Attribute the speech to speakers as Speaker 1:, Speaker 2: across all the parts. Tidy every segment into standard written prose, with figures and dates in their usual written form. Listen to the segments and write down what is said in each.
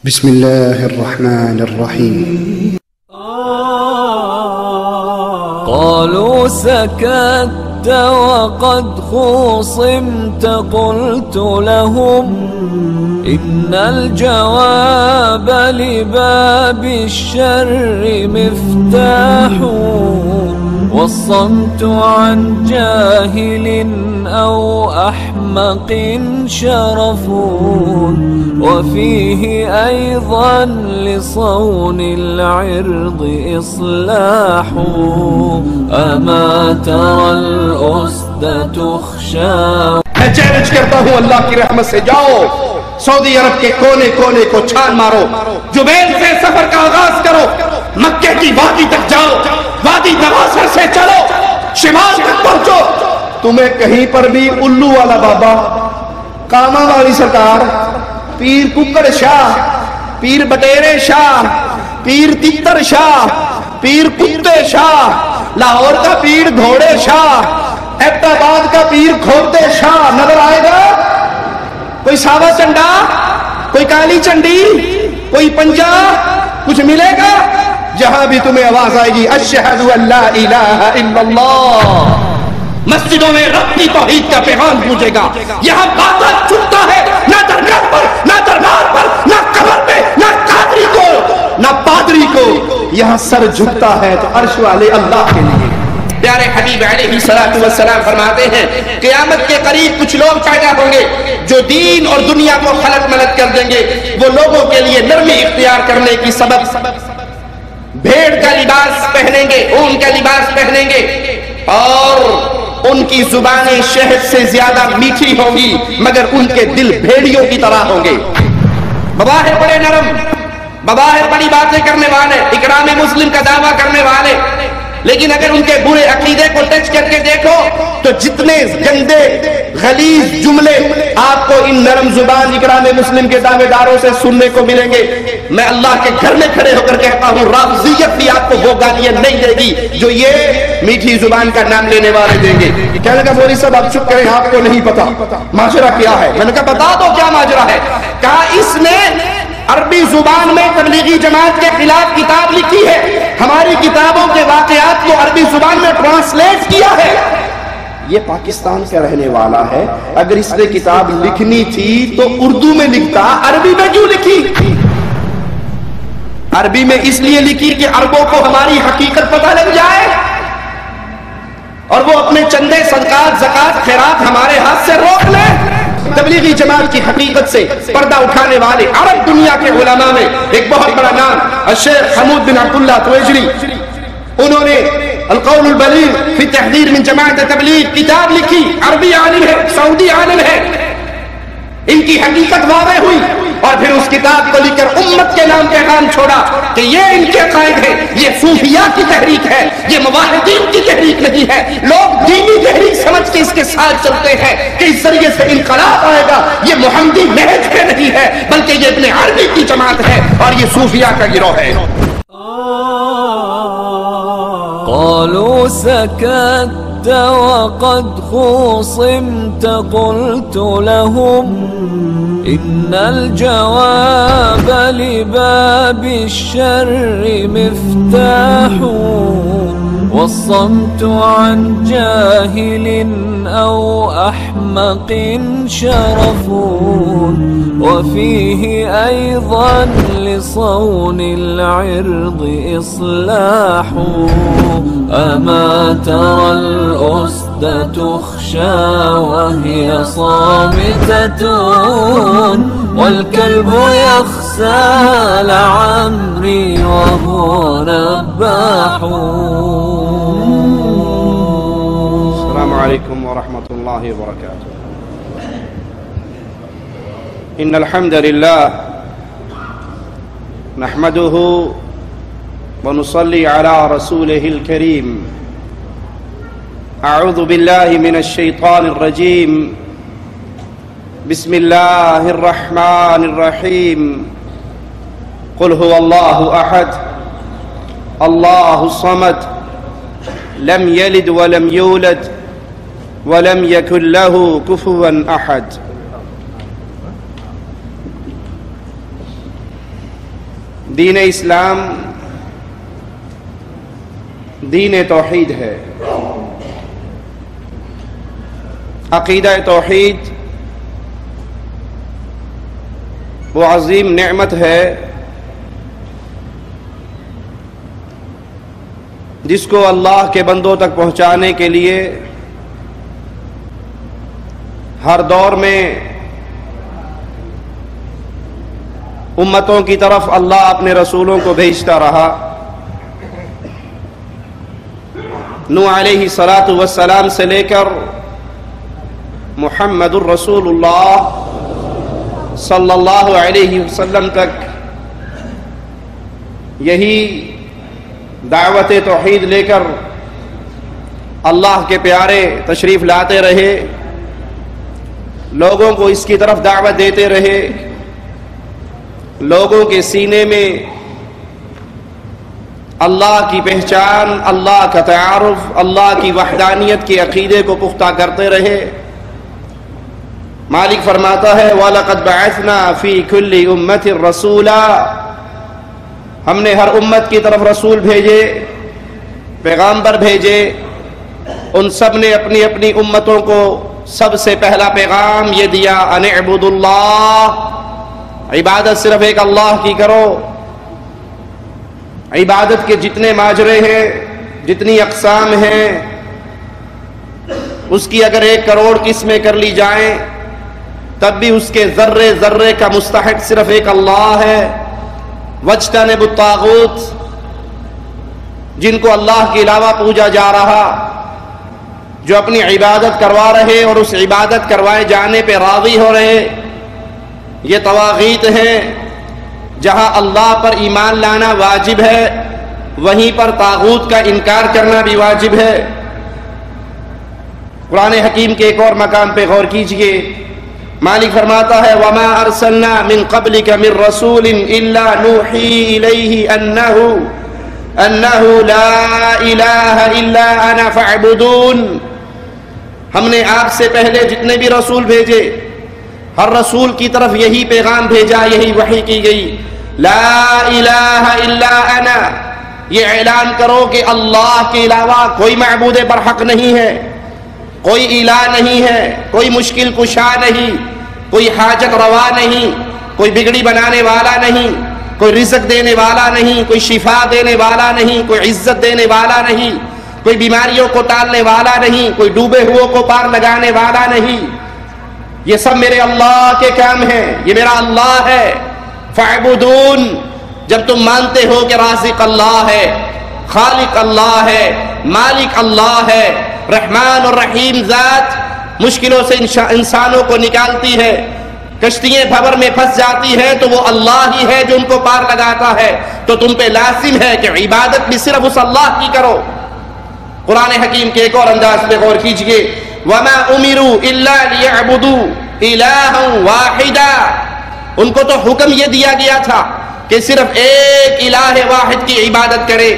Speaker 1: بسم الله الرحمن الرحيم.
Speaker 2: قالوا سكت وقد خُصِمْتَ قلت لهم إن الجواب لباب الشر مفتاح والصمت عن جاهل أو أحمق شرف وفيه أيضا لصون العرض إصلاح أما ترى الأسد تخشى.
Speaker 3: میں چیلنج کرتا ہوں اللہ کی رحمت سے جاؤ سعودی عرب کے کونے کونے کو چھان مارو، جبیل سے سفر کا آغاز کرو، مکے کی وادی تک جاؤ، وادی نواصر سے چلو، شمال تک پہنچو، تمہیں کہیں پر بھی الو والا بابا، کاما والی سرکار، پیر ککڑ شاہ، پیر بٹیرے شاہ، پیر تتر شاہ، پیر کتے شاہ، لاہور کا پیر گھوڑے شاہ، ایبٹ آباد کا پیر کھوتے شاہ نظر آئے گا؟ کوئی ساوا چنڈا، کوئی کالی چنڈی، کوئی پنجا کچھ ملے گا؟ جہاں بھی تمہیں آواز آئے گی اشہد ان لا الہ الا اللہ، مسجدوں میں رب کی توحید کا پیغام گونجے گا. یہاں باطل چھٹتا ہے، نہ درگاہ پر، نہ دربار پر، نہ قبر پہ، نہ قادری کو، نہ پادری کو. یہاں سر جھکتا ہے تو عرش والے اللہ کے لیے. پیارے حبیب علیہ السلام فرماتے ہیں قیامت کے قریب کچھ لوگ پیدا ہوں گے جو دین اور دنیا کو خلط ملط کر دیں گے. وہ لوگوں کے لیے نرمی اختیار کرنے کی سبب بھیڑ کا لباس پہنیں گے، اون کا لباس پہنیں گے، اور ان کی زبانیں شہد سے زیادہ میٹھی ہوں گی مگر ان کے دل بھیڑیوں کی طرح ہوں گے. بظاہر بڑے نرم، بظاہر بڑی باتیں کرنے والے، اکرام مسلم کا دعویٰ کرنے والے، لیکن اگر ان کے برے عقیدے کو ٹچ کر کے دیکھو تو جتنے گندے غلیظ جملے آپ کو ان نرم زبان اکرام مسلم کے دعوے داروں سے سننے کو ملیں گے. میں اللہ کے گھر میں کھڑے ہو کر کہتا ہوں رافضیت بھی آپ کو وہ گالیاں نہیں دے گی جو یہ میٹھی زبان کا نام لینے والے دیں گے. کہنے کا مولوی صاحب آپ چپ کریں، آپ کو نہیں پتا ماجرا کیا ہے. میں نے کہا بتا دو کیا ماجرا ہے. کہا اس نے عربی زبان میں تبلیغی جماعت کے خلاف کتاب لکھی ہے، ہماری کتابوں کے واقعات کو عربی زبان میں ٹرانسلیٹ کیا ہے. یہ پاکستان کا رہنے والا ہے، اگر اس نے کتاب لکھنی تھی تو اردو میں لکھتا، عربی میں کیوں لکھی؟ عربی میں اس لیے لکھی کہ عربوں کو ہماری حقیقت پتہ لگ جائے اور وہ اپنے چندے صدقات زکات خیرات ہمارے ہاتھ سے روک لیں. تبلیغی جماعت کی حقیقت سے پردہ اٹھانے والے عرب دنیا کے علماء میں ایک بہت بڑا نام الشیخ حمود بن عبداللہ تویجری، انہوں نے القول البلیغ فی تحذیر من جماعت تبلیغ کتاب لکھی. عربی عالم ہے، سعودی عالم ہے. ان کی حقیقت واضح ہوئی اور پھر اس کتاب کو لکھ کر امت کے نام پیغام چھوڑا کہ یہ ان کے عقائد ہے، یہ صوفیاء کی تحریک ہے، یہ موحدین کی تحریک نہیں ہے. لوگ دینی تحریک سمجھ کے اس کے ساتھ چلتے ہیں کہ اس ذریعے سے انقلاب آئے گا. یہ محمدی محض کے نہیں ہے بلکہ یہ ابن عربی کی جماعت ہے اور یہ صوفیاء کا گروہ ہے.
Speaker 2: قالوا سكت وقد خُصِمْتَ قلت لهم إن الجواب لباب الشر مفتاح والصمت عن جاهل أو أحمق شرف وفيه أيضا لصون العرض إصلاح أما ترى الأسد تخشى وهي صامتة والكلب يخسى لعمري وهو نباح.
Speaker 3: السلام عليكم ورحمة الله وبركاته. إن الحمد لله نحمده ونصلي على رسوله الكريم. أعوذ بالله من الشيطان الرجيم. بسم الله الرحمن الرحيم. قل هو الله أحد الله الصمد لم يلد ولم يولد ولم يكن له كفوا أحد. دین اسلام دین توحید ہے. عقیدہ توحید وہ عظیم نعمت ہے جس کو اللہ کے بندوں تک پہنچانے کے لیے ہر دور میں امتوں کی طرف اللہ اپنے رسولوں کو بھیجتا رہا. نوح علیہ الصلاۃ والسلام سے لے کر محمد الرسول اللہ صلی اللہ علیہ وسلم تک یہی دعوت توحید لے کر اللہ کے پیارے تشریف لاتے رہے، لوگوں کو اس کی طرف دعوت دیتے رہے، لوگوں کے سینے میں اللہ کی پہچان، اللہ کا تعارف، اللہ کی وحدانیت کے عقیدے کو پختہ کرتے رہے. مالک فرماتا ہے وَلَقَدْ بَعَثْنَا فِي كُلِّ أُمَّةٍ رَسُولًا، ہم نے ہر امت کی طرف رسول بھیجے، پیغامبر بھیجے. ان سب نے اپنی اپنی امتوں کو سب سے پہلا پیغام یہ دیا ان اعبدوا اللہ، عبادت صرف ایک اللہ کی کرو. عبادت کے جتنے ماجرے ہیں، جتنی اقسام ہیں، اس کی اگر 1 کروڑ قسمیں کر لی جائیں تب بھی اس کے ذرے ذرے کا مستحق صرف ایک اللہ ہے. وَاجْتَنِبُوا الطَّاغُوتَ، جن کو اللہ کے علاوہ پوجا جا رہا، جو اپنی عبادت کروا رہے اور اس عبادت کروائے جانے پہ راضی ہو رہے، یہ طواغیت ہیں. جہاں اللہ پر ایمان لانا واجب ہے وہیں پر طاغوت کا انکار کرنا بھی واجب ہے. قرآن حکیم کے ایک اور مقام پہ غور کیجئے. مالک فرماتا ہے وَمَا أَرْسَلْنَا مِن قَبْلِكَ مِن رَّسُولٍ إِلَّا نُوحِي إِلَيْهِ أَنَّهُ لَا إِلَٰهَ إِلَّا أَنَا فَاعْبُدُونِ، ہم نے آپ سے پہلے جتنے بھی رسول بھیجے ہر رسول کی طرف یہی پیغام بھیجا، یہی وحی کی گئی لا الہ الا انا، یہ اعلان کرو کہ اللہ کے علاوہ کوئی معبود برحق نہیں ہے، کوئی الہ نہیں ہے، کوئی مشکل کشا نہیں، کوئی حاجت روا نہیں، کوئی بگڑی بنانے والا نہیں، کوئی رزق دینے والا نہیں، کوئی شفا دینے والا نہیں، کوئی عزت دینے والا نہیں، کوئی بیماریوں کو ٹالنے والا نہیں، کوئی ڈوبے ہوئے کو پار لگانے والا نہیں. یہ سب میرے اللہ کے کام ہیں، یہ میرا اللہ ہے. فاعبدون، جب تم مانتے ہو کہ رازق اللہ ہے، خالق اللہ ہے، مالک اللہ ہے، رحمان اور رحیم ذات مشکلوں سے انسانوں کو نکالتی ہے، کشتیاں بھور میں پھنس جاتی ہیں تو وہ اللہ ہی ہے جو ان کو پار لگاتا ہے، تو تم پہ لازم ہے کہ عبادت بھی صرف اس اللہ کی کرو. قرآن حکیم کے ایک اور انداز پہ غور کیجئے وَمَا أُمِرُوا إِلَّا لِيَعْبُدُوا إِلَٰهًا وَاحِدًا، ان کو تو حکم یہ دیا گیا تھا کہ صرف ایک الہ واحد کی عبادت کرے،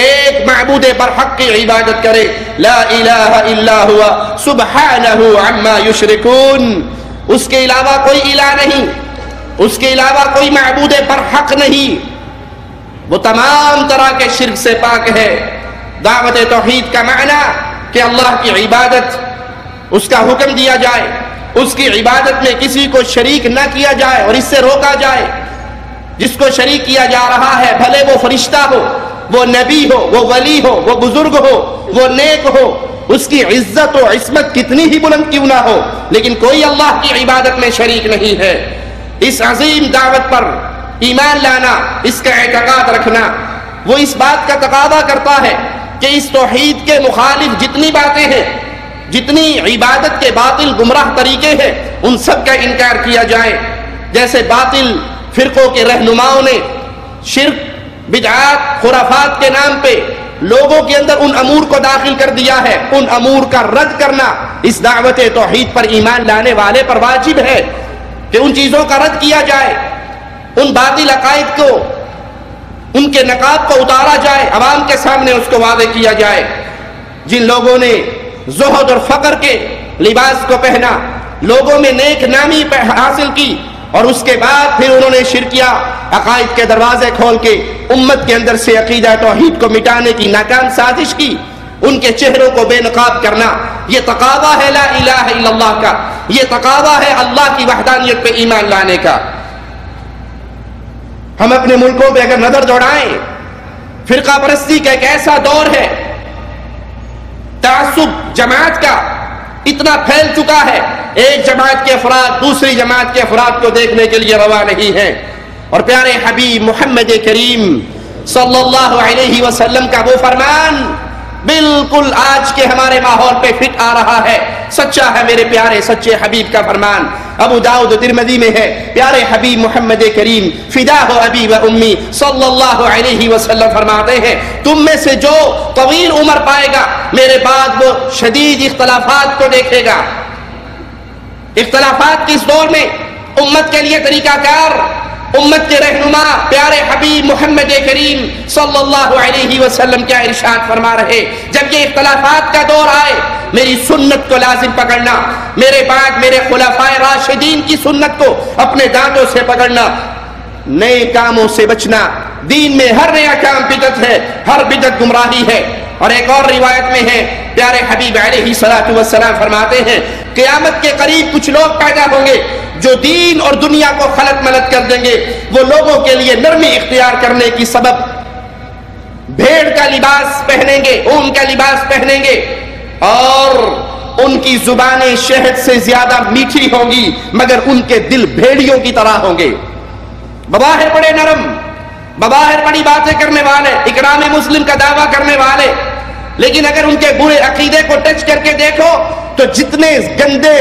Speaker 3: ایک معبود برحق کی عبادت کرے. لا الہ الا ہوا سبحانہ عما یشرکون، اس کے علاوہ کوئی الہ نہیں، اس کے علاوہ کوئی معبود برحق نہیں، وہ تمام طرح کے شرک سے پاک ہے. دعوت توحید کا معنی کہ اللہ کی عبادت، اس کا حکم دیا جائے، اس کی عبادت میں کسی کو شریک نہ کیا جائے اور اس سے روکا جائے. جس کو شریک کیا جا رہا ہے بھلے وہ فرشتہ ہو، وہ نبی ہو، وہ ولی ہو، وہ بزرگ ہو، وہ نیک ہو، اس کی عزت و عصمت کتنی ہی بلند کیوں نہ ہو، لیکن کوئی اللہ کی عبادت میں شریک نہیں ہے. اس عظیم دعوت پر ایمان لانا، اس کا اعتقاد رکھنا، وہ اس بات کا تقاضا کرتا ہے کہ اس توحید کے مخالف جتنی باتیں ہیں، جتنی عبادت کے باطل گمراہ طریقے ہیں، ان سب کا انکار کیا جائے. جیسے باطل فرقوں کے رہنماؤں نے شرک، بدعات، خرافات کے نام پہ لوگوں کے اندر ان امور کو داخل کر دیا ہے، ان امور کا رد کرنا اس دعوت توحید پر ایمان لانے والے پر واجب ہے کہ ان چیزوں کا رد کیا جائے، ان باطل عقائد کو، ان کے نقاب کو اتارا جائے، عوام کے سامنے اس کو واضح کیا جائے. جن لوگوں نے زہد اور فقر کے لباس کو پہنا، لوگوں میں نیک نامی حاصل کی، اور اس کے بعد پھر انہوں نے شرکیہ عقائد کے دروازے کھول کے امت کے اندر سے عقیدہ توحید کو مٹانے کی ناکام سازش کی، ان کے چہروں کو بے نقاب کرنا، یہ تقاضا ہے لا الہ الا اللہ کا، یہ تقاضا ہے اللہ کی وحدانیت پہ ایمان لانے کا۔ ہم اپنے ملکوں پہ اگر نظر دوڑائیں، فرقہ پرستی کا ایک ایسا دور ہے، تعصب جماعت کا اتنا پھیل چکا ہے، ایک جماعت کے افراد دوسری جماعت کے افراد کو دیکھنے کے لیے روا نہیں ہیں۔ اور پیارے حبیب محمد کریم صلی اللہ علیہ وسلم کا وہ فرمان بالکل آج کے ہمارے ماحول پہ فٹ آ رہا ہے، سچا ہے میرے پیارے سچے حبیب کا فرمان۔ ابو داؤد ترمذی میں ہے، پیارے حبیب محمد کریم فداہ ابی و امی صلی اللہ علیہ وسلم فرماتے ہیں، تم میں سے جو طویل عمر پائے گا میرے بعد وہ شدید اختلافات کو دیکھے گا۔ اختلافات کے اس دور میں امت کے لیے طریقہ کار، امت کے رہنما پیارے حبیب محمد کریم صلی اللہ علیہ وسلم کیا ارشاد فرما رہے، جب یہ اختلافات کا دور آئے میری سنت کو لازم پکڑنا، میرے بعد میرے خلفائے راشدین کی سنت کو اپنے دانتوں سے پکڑنا، نئے کاموں سے بچنا۔ دین میں ہر نیا کام بدعت ہے، ہر بدعت گمراہی ہے۔ اور ایک اور روایت میں ہے، پیارے حبیب علیہ الصلوۃ والسلام فرماتے ہیں، قیامت کے قریب کچھ لوگ پیدا ہوں گے جو دین اور دنیا کو خلط ملط کر دیں گے، وہ لوگوں کے لیے نرمی اختیار کرنے کی سبب بھیڑ کا لباس پہنیں گے، اون کا لباس پہنیں گے، اور ان کی زبانیں شہد سے زیادہ میٹھی ہوں گی مگر ان کے دل بھیڑیوں کی طرح ہوں گے۔ بظاہر بڑے نرم، بظاہر بڑی باتیں کرنے والے، اکرام مسلم کا دعویٰ کرنے والے، لیکن اگر ان کے برے عقیدے کو ٹچ کر کے دیکھو تو جتنے گندے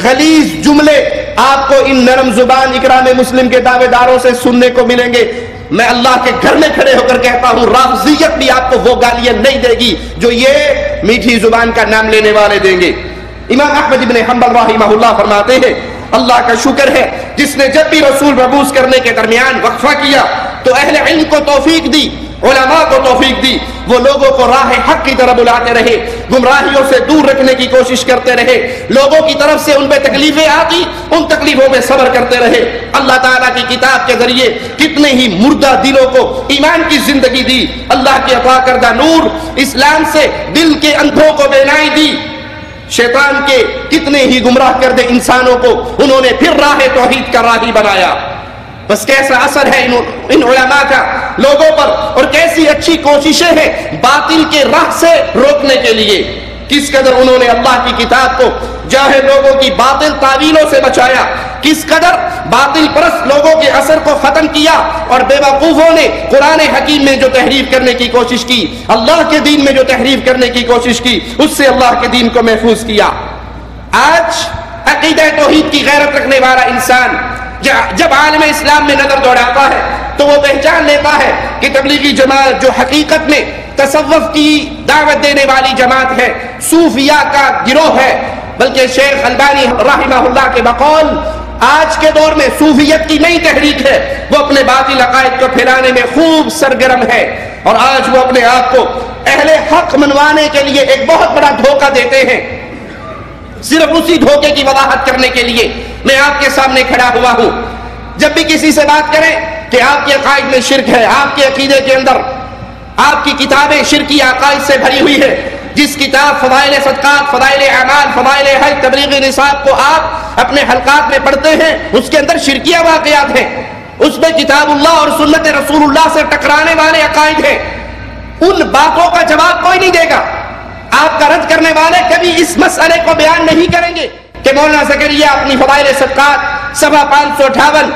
Speaker 3: غلیظ جملے آپ کو ان نرم زبان اکرام مسلم کے دعوے داروں سے سننے کو ملیں گے، میں اللہ کے گھر میں کھڑے ہو کر کہتا ہوں رافضیت بھی آپ کو وہ گالیاں نہیں دے گی جو یہ میٹھی زبان کا نام لینے والے دیں گے۔ امام احمد بن حنبل رحمہ اللہ فرماتے ہیں، اللہ کا شکر ہے جس نے جب بھی رسول مبعوث کرنے کے درمیان وقفہ کیا تو اہل علم کو توفیق دی، علماء کو توفیق دی، وہ لوگوں کو راہ حق کی طرف بلاتے رہے، گمراہیوں سے دور رکھنے کی کوشش کرتے رہے، لوگوں کی طرف سے ان پہ تکلیفیں آتی ان تکلیفوں میں صبر کرتے رہے۔ اللہ تعالیٰ کی کتاب کے ذریعے کتنے ہی مردہ دلوں کو ایمان کی زندگی دی، اللہ کے عطا کردہ نور اسلام سے دل کے اندھوں کو بینائی دی، شیطان کے کتنے ہی گمراہ کردے انسانوں کو انہوں نے پھر راہ توحید کا راہی بنایا۔ بس کیسا اثر ہے ان علماء کا لوگوں پر، اور کیسی اچھی کوششیں ہیں باطل کے راہ سے روکنے کے لیے، کس قدر انہوں نے اللہ کی کتاب کو جاہل لوگوں کی باطل تعویلوں سے بچایا، کس قدر باطل پرست لوگوں کے اثر کو ختم کیا، اور بے وقوفوں نے قرآن حکیم میں جو تحریف کرنے کی کوشش کی، اللہ کے دین میں جو تحریف کرنے کی کوشش کی، اس سے اللہ کے دین کو محفوظ کیا۔ آج عقیدہ توحید کی غیرت رکھنے والا انسان جب عالم اسلام میں نظر دوڑاتا ہے تو وہ پہچان لیتا ہے کہ تبلیغی جماعت جو حقیقت میں تصوف کی دعوت دینے والی جماعت ہے، صوفیہ کا گروہ ہے، بلکہ شیخ البانی رحمہ اللہ کے بقول آج کے دور میں صوفیت کی نئی تحریک ہے، وہ اپنے باطل عقائد کو پھیلانے میں خوب سرگرم ہے، اور آج وہ اپنے آپ کو اہل حق منوانے کے لیے ایک بہت بڑا دھوکہ دیتے ہیں۔ صرف اسی دھوکے کی وضاحت کرنے کے لیے میں آپ کے سامنے کھڑا ہوا ہوں۔ جب بھی کسی سے بات کریں کہ آپ کے عقائد میں شرک ہے، آپ کے عقیدے کے اندر آپ کی کتابیں شرکی عقائد سے بھری ہوئی ہے، جس کتاب فضائل صدقات، فضائل اعمال، فضائل حج، تبلیغ نصاب کو آپ اپنے حلقات میں پڑھتے ہیں، اس کے اندر شرکیہ واقعات ہیں، اس میں کتاب اللہ اور سنت رسول اللہ سے ٹکرانے والے عقائد ہیں۔ ان باتوں کا جواب کوئی نہیں دے گا۔ آپ کا رد کرنے والے کبھی اس مسئلے کو بیان نہیں کریں گے کہ مولانا زکریا اپنی فضائل صدقات صفحہ 558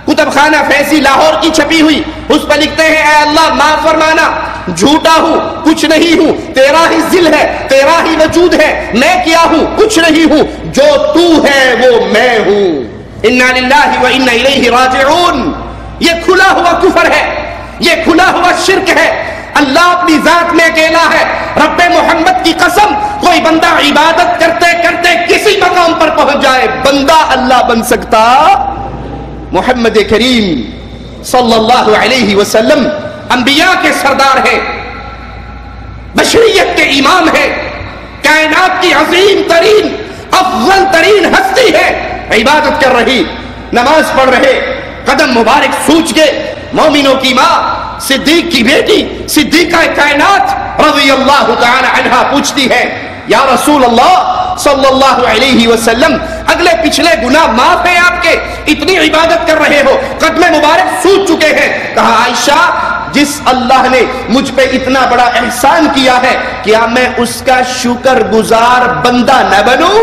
Speaker 3: کتب خانہ فیضی لاہور کی چھپی ہوئی، اس پر لکھتے ہیں اے اللہ معاف فرمانا، جھوٹا ہوں، کچھ نہیں ہوں، تیرا ہی ذل ہے، تیرا ہی وجود ہے، میں کیا ہوں، کچھ نہیں ہوں، جو تو ہے وہ میں ہوں، انا للہ و انا الیہ راجعون۔ یہ کھلا ہوا کفر ہے، یہ کھلا ہوا شرک ہے۔ اللہ اپنی ذات میں اکیلا ہے۔ رب محمد کی قسم، کوئی بندہ عبادت کرتے کرتے کسی مقام پر پہنچ جائے، بندہ اللہ بن سکتا؟ محمد کریم صلی اللہ علیہ وسلم انبیاء کے سردار ہیں، بشریت کے امام ہیں، کائنات کی عظیم ترین افضل ترین ہستی ہے، عبادت کر رہی نماز پڑھ رہے قدم مبارک سوچ کے مومنوں کی ماں صدیق کی بیٹی صدیقہ کائنات رضی اللہ تعالی عنہا پوچھتی ہے یا رسول اللہ صلی اللہ علیہ وسلم اگلے پچھلے گناہ معاف ہیں آپ کے، اتنی عبادت کر رہے ہو، قدم مبارک سوچ چکے ہیں. کہا عائشہ جس اللہ نے مجھ پہ اتنا بڑا احسان کیا ہے کیا میں اس کا شکر گزار بندہ نہ بنوں؟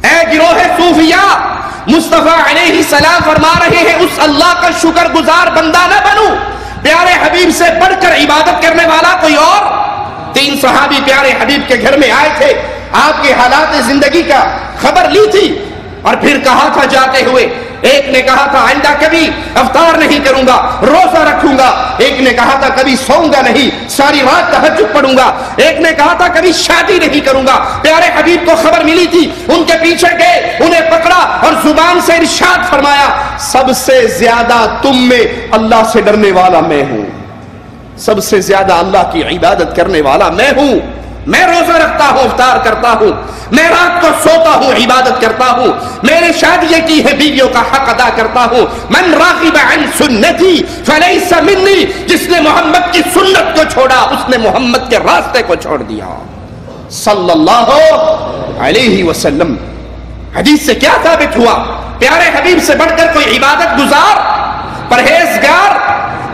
Speaker 3: اے گروہ صوفیاء، مصطفیٰ علیہ السلام فرما رہے ہیں اس اللہ کا شکر گزار بندہ نہ بنوں. پیارے حبیب سے بڑھ کر عبادت کرنے والا کوئی اور؟ 3 صحابی پیارے حبیب کے گھر میں آئے تھے، آپ کے حالات زندگی کا خبر لی تھی اور پھر کہا تھا جاتے ہوئے، ایک نے کہا تھا آئندہ کبھی افطار نہیں کروں گا، روزہ رکھوں گا. ایک نے کہا تھا کبھی سوؤں گا نہیں، ساری رات تہجد پڑھوں گا. ایک نے کہا تھا کبھی شادی نہیں کروں گا. پیارے حبیب کو خبر ملی تھی، ان کے پیچھے گئے، انہیں پکڑا اور زبان سے ارشاد فرمایا سب سے زیادہ تم میں اللہ سے ڈرنے والا میں ہوں، سب سے زیادہ اللہ کی عبادت کرنے والا میں ہوں. میں روزہ رکھتا ہوں، افطار کرتا ہوں، میں رات کو سوتا ہوں، عبادت کرتا ہوں، میں نے شادی کی ہے بیویوں کا حق ادا کرتا ہوں. من راغب عن سنتی فلیس منی، جس نے محمد کی سنت کو چھوڑا اس نے محمد کے راستے کو چھوڑ دیا صلی اللہ علیہ وسلم. حدیث سے کیا ثابت ہوا؟ پیارے حبیب سے بڑھ کر کوئی عبادت گزار، پرہیزگار،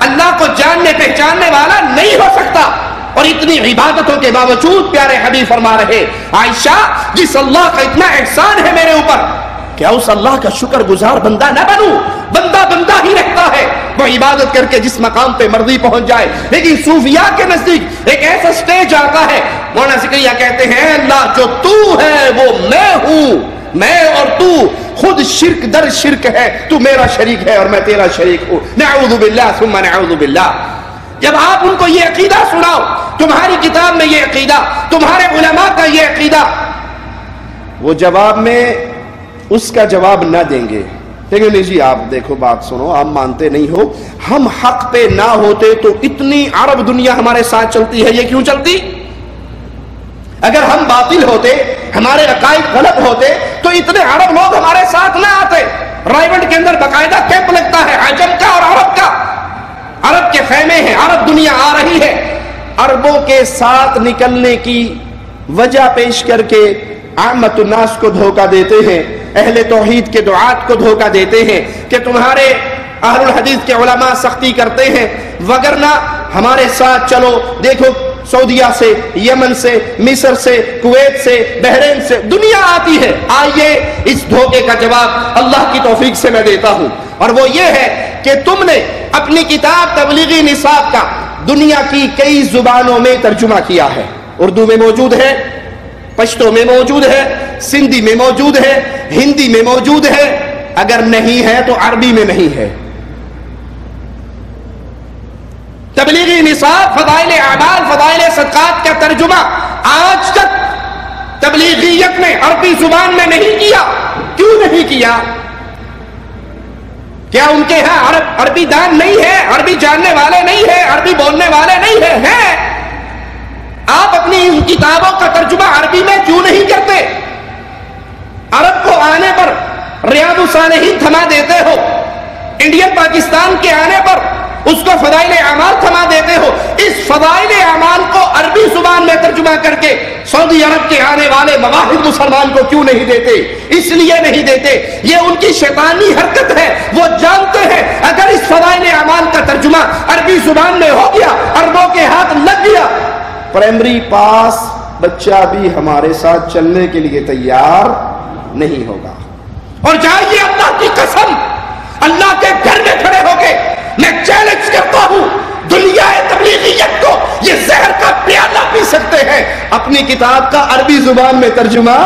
Speaker 3: اللہ کو جاننے پہچاننے والا نہیں ہو سکتا. اور اتنی عبادتوں کے باوجود پیارے حبیب فرما رہے عائشہ جس اللہ کا اتنا احسان ہے میرے اوپر کیا اس اللہ کا شکر گزار بندہ نہ بنوں؟ بندہ بندہ ہی رہتا ہے، وہ عبادت کر کے جس مقام پہ مرضی پہنچ جائے. لیکن صوفیاء کے نزدیک ایک ایسا سٹیج آتا ہے، مولانا زکریا کہتے ہیں اللہ جو تو ہے وہ میں ہوں، میں اور تو خود شرک در شرک ہے، تو میرا شریک ہے اور میں تیرا شریک ہوں. نعوذ باللہ ثم نعوذ باللہ. جب آپ ان کو یہ عقیدہ سناؤ، تمہاری کتاب میں یہ عقیدہ، تمہارے علماء کا یہ عقیدہ، وہ جواب میں اس کا جواب نہ دیں گے. لیکن نہیں جی آپ دیکھو بات سنو، آپ مانتے نہیں ہو، ہم حق پہ نہ ہوتے تو اتنی عرب دنیا ہمارے ساتھ چلتی ہے، یہ کیوں چلتی؟ اگر ہم باطل ہوتے، ہمارے عقائد غلط ہوتے تو اتنے عرب لوگ ہمارے ساتھ نہ آتے. رائیونڈ کے اندر باقاعدہ کیمپ لگتا ہے عجم کا اور عرب کا، عرب کے خیمے ہیں، عرب دنیا آ رہی ہے. عربوں کے ساتھ نکلنے کی وجہ پیش کر کے عامت الناس کو دھوکہ دیتے ہیں، اہل توحید کے دعات کو دھوکہ دیتے ہیں کہ تمہارے اہل الحدیث کے علماء سختی کرتے ہیں، وگرنہ ہمارے ساتھ چلو. دیکھو سعودیہ سے، یمن سے، مصر سے، کویت سے، بحرین سے دنیا آتی ہے. آئیے اس دھوکے کا جواب اللہ کی توفیق سے میں دیتا ہوں، اور وہ یہ ہے کہ تم نے اپنی کتاب تبلیغی نصاب کا دنیا کی کئی زبانوں میں ترجمہ کیا ہے. اردو میں موجود ہے، پشتو میں موجود ہے، سندھی میں موجود ہے، ہندی میں موجود ہے، اگر نہیں ہے تو عربی میں نہیں ہے. تبلیغی نصاب فضائل اعمال، فضائل صدقات کا ترجمہ آج تک تبلیغیت نے عربی زبان میں نہیں کیا. کیوں نہیں کیا؟ کیا ان کے ہاں عربی دان نہیں ہے، عربی جاننے والے نہیں ہیں، عربی بولنے والے نہیں ہیں؟ آپ اپنی ان کتابوں کا ترجمہ عربی میں کیوں نہیں کرتے؟ عرب کو آنے پر ریاض الصالحین تھما دیتے ہو، انڈین پاکستان کے آنے پر اس کو فضائل اعمال تھما دیتے ہو. اس فضائل اعمال کو عربی زبان میں ترجمہ کر کے سعودی عرب کے آنے والے مواہب مسلمان کو کیوں نہیں دیتے؟ اس لیے نہیں دیتے، یہ ان کی شیطانی حرکت ہے. وہ جانتے ہیں اگر اس فضائل اعمال کا ترجمہ عربی زبان میں ہو گیا، عربوں کے ہاتھ لگ گیا، پرائمری پاس بچہ بھی ہمارے ساتھ چلنے کے لیے تیار نہیں ہوگا. اور جائیے اللہ کی قسم، اللہ کے گھر میں کھڑے ہو کے میں چیلنج کرتا ہوں دنیا تبلیغیت کو، یہ زہر کا پیالہ پی سکتے ہیں، اپنی کتاب کا عربی زبان میں ترجمہ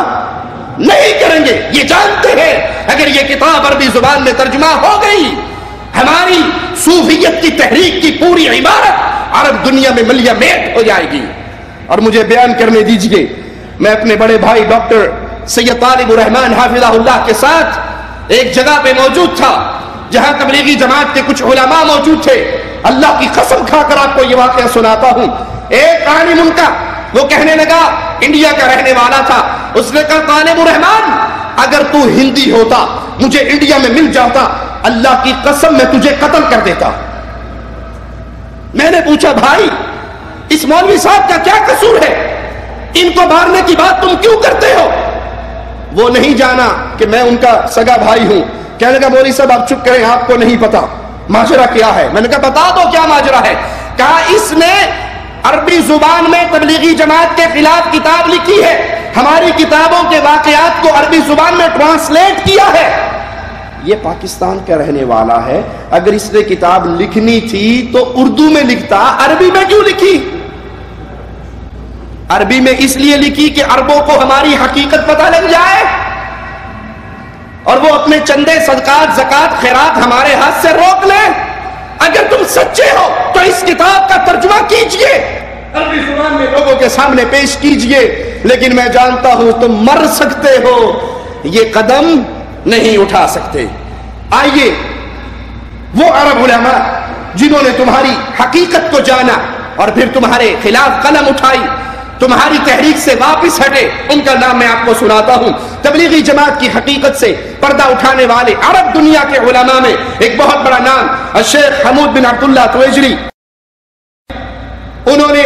Speaker 3: نہیں کریں گے. یہ جانتے ہیں اگر یہ کتاب عربی زبان میں ترجمہ ہو گئی، ہماری صوفیت کی تحریک کی پوری عبارت عرب دنیا میں ملیہ میٹ ہو جائے گی. اور مجھے بیان کرنے دیجئے، میں اپنے بڑے بھائی ڈاکٹر سید طالب الرحمن حافظہ اللہ کے ساتھ ایک جگہ پہ موجود تھا جہاں تبلیغی جماعت کے کچھ علماء موجود تھے. اللہ کی قسم کھا کر آپ کو یہ واقعہ سناتا ہوں. ایک عالم ان کا وہ کہنے لگا، انڈیا کا رہنے والا تھا، اس نے کہا طالب الرحمن اگر تو ہندی ہوتا مجھے انڈیا میں مل جاتا اللہ کی قسم میں تجھے قتل کر دیتا. میں نے پوچھا بھائی اس مولوی صاحب کا کیا قصور ہے, ان کو مارنے کی بات تم کیوں کرتے ہو؟ وہ نہیں جانا کہ میں ان کا سگا بھائی ہوں. کہنے لگا مولوی صاحب آپ چپ کریں, آپ کو نہیں پتا ماجرا کیا ہے. میں نے کہا بتا دو کیا ماجرا ہے. کہا اس نے عربی زبان میں تبلیغی جماعت کے خلاف کتاب لکھی ہے, ہماری کتابوں کے واقعات کو عربی زبان میں ٹرانسلیٹ کیا ہے. یہ پاکستان کا رہنے والا ہے, اگر اس نے کتاب لکھنی تھی تو اردو میں لکھتا, عربی میں کیوں لکھی؟ عربی میں اس لیے لکھی کہ عربوں کو ہماری حقیقت پتہ لگ جائے اور وہ اپنے چندے صدقات زکات خیرات ہمارے ہاتھ سے روک لیں. اگر تم سچے ہو تو اس کتاب کا ترجمہ کیجئے, عربی زبان میں لوگوں کے سامنے پیش کیجئے. لیکن میں جانتا ہوں تم مر سکتے ہو, یہ قدم نہیں اٹھا سکتے. آئیے وہ عرب علماء جنہوں نے تمہاری حقیقت کو جانا اور پھر تمہارے خلاف قلم اٹھائی, تمہاری تحریک سے واپس ہٹے, ان کا نام میں آپ کو سناتا ہوں. تبلیغی جماعت کی حقیقت سے پردہ اٹھانے والے عرب دنیا کے علماء میں ایک بہت بڑا نام الشیخ حمود بن عبداللہ تویجری. انہوں نے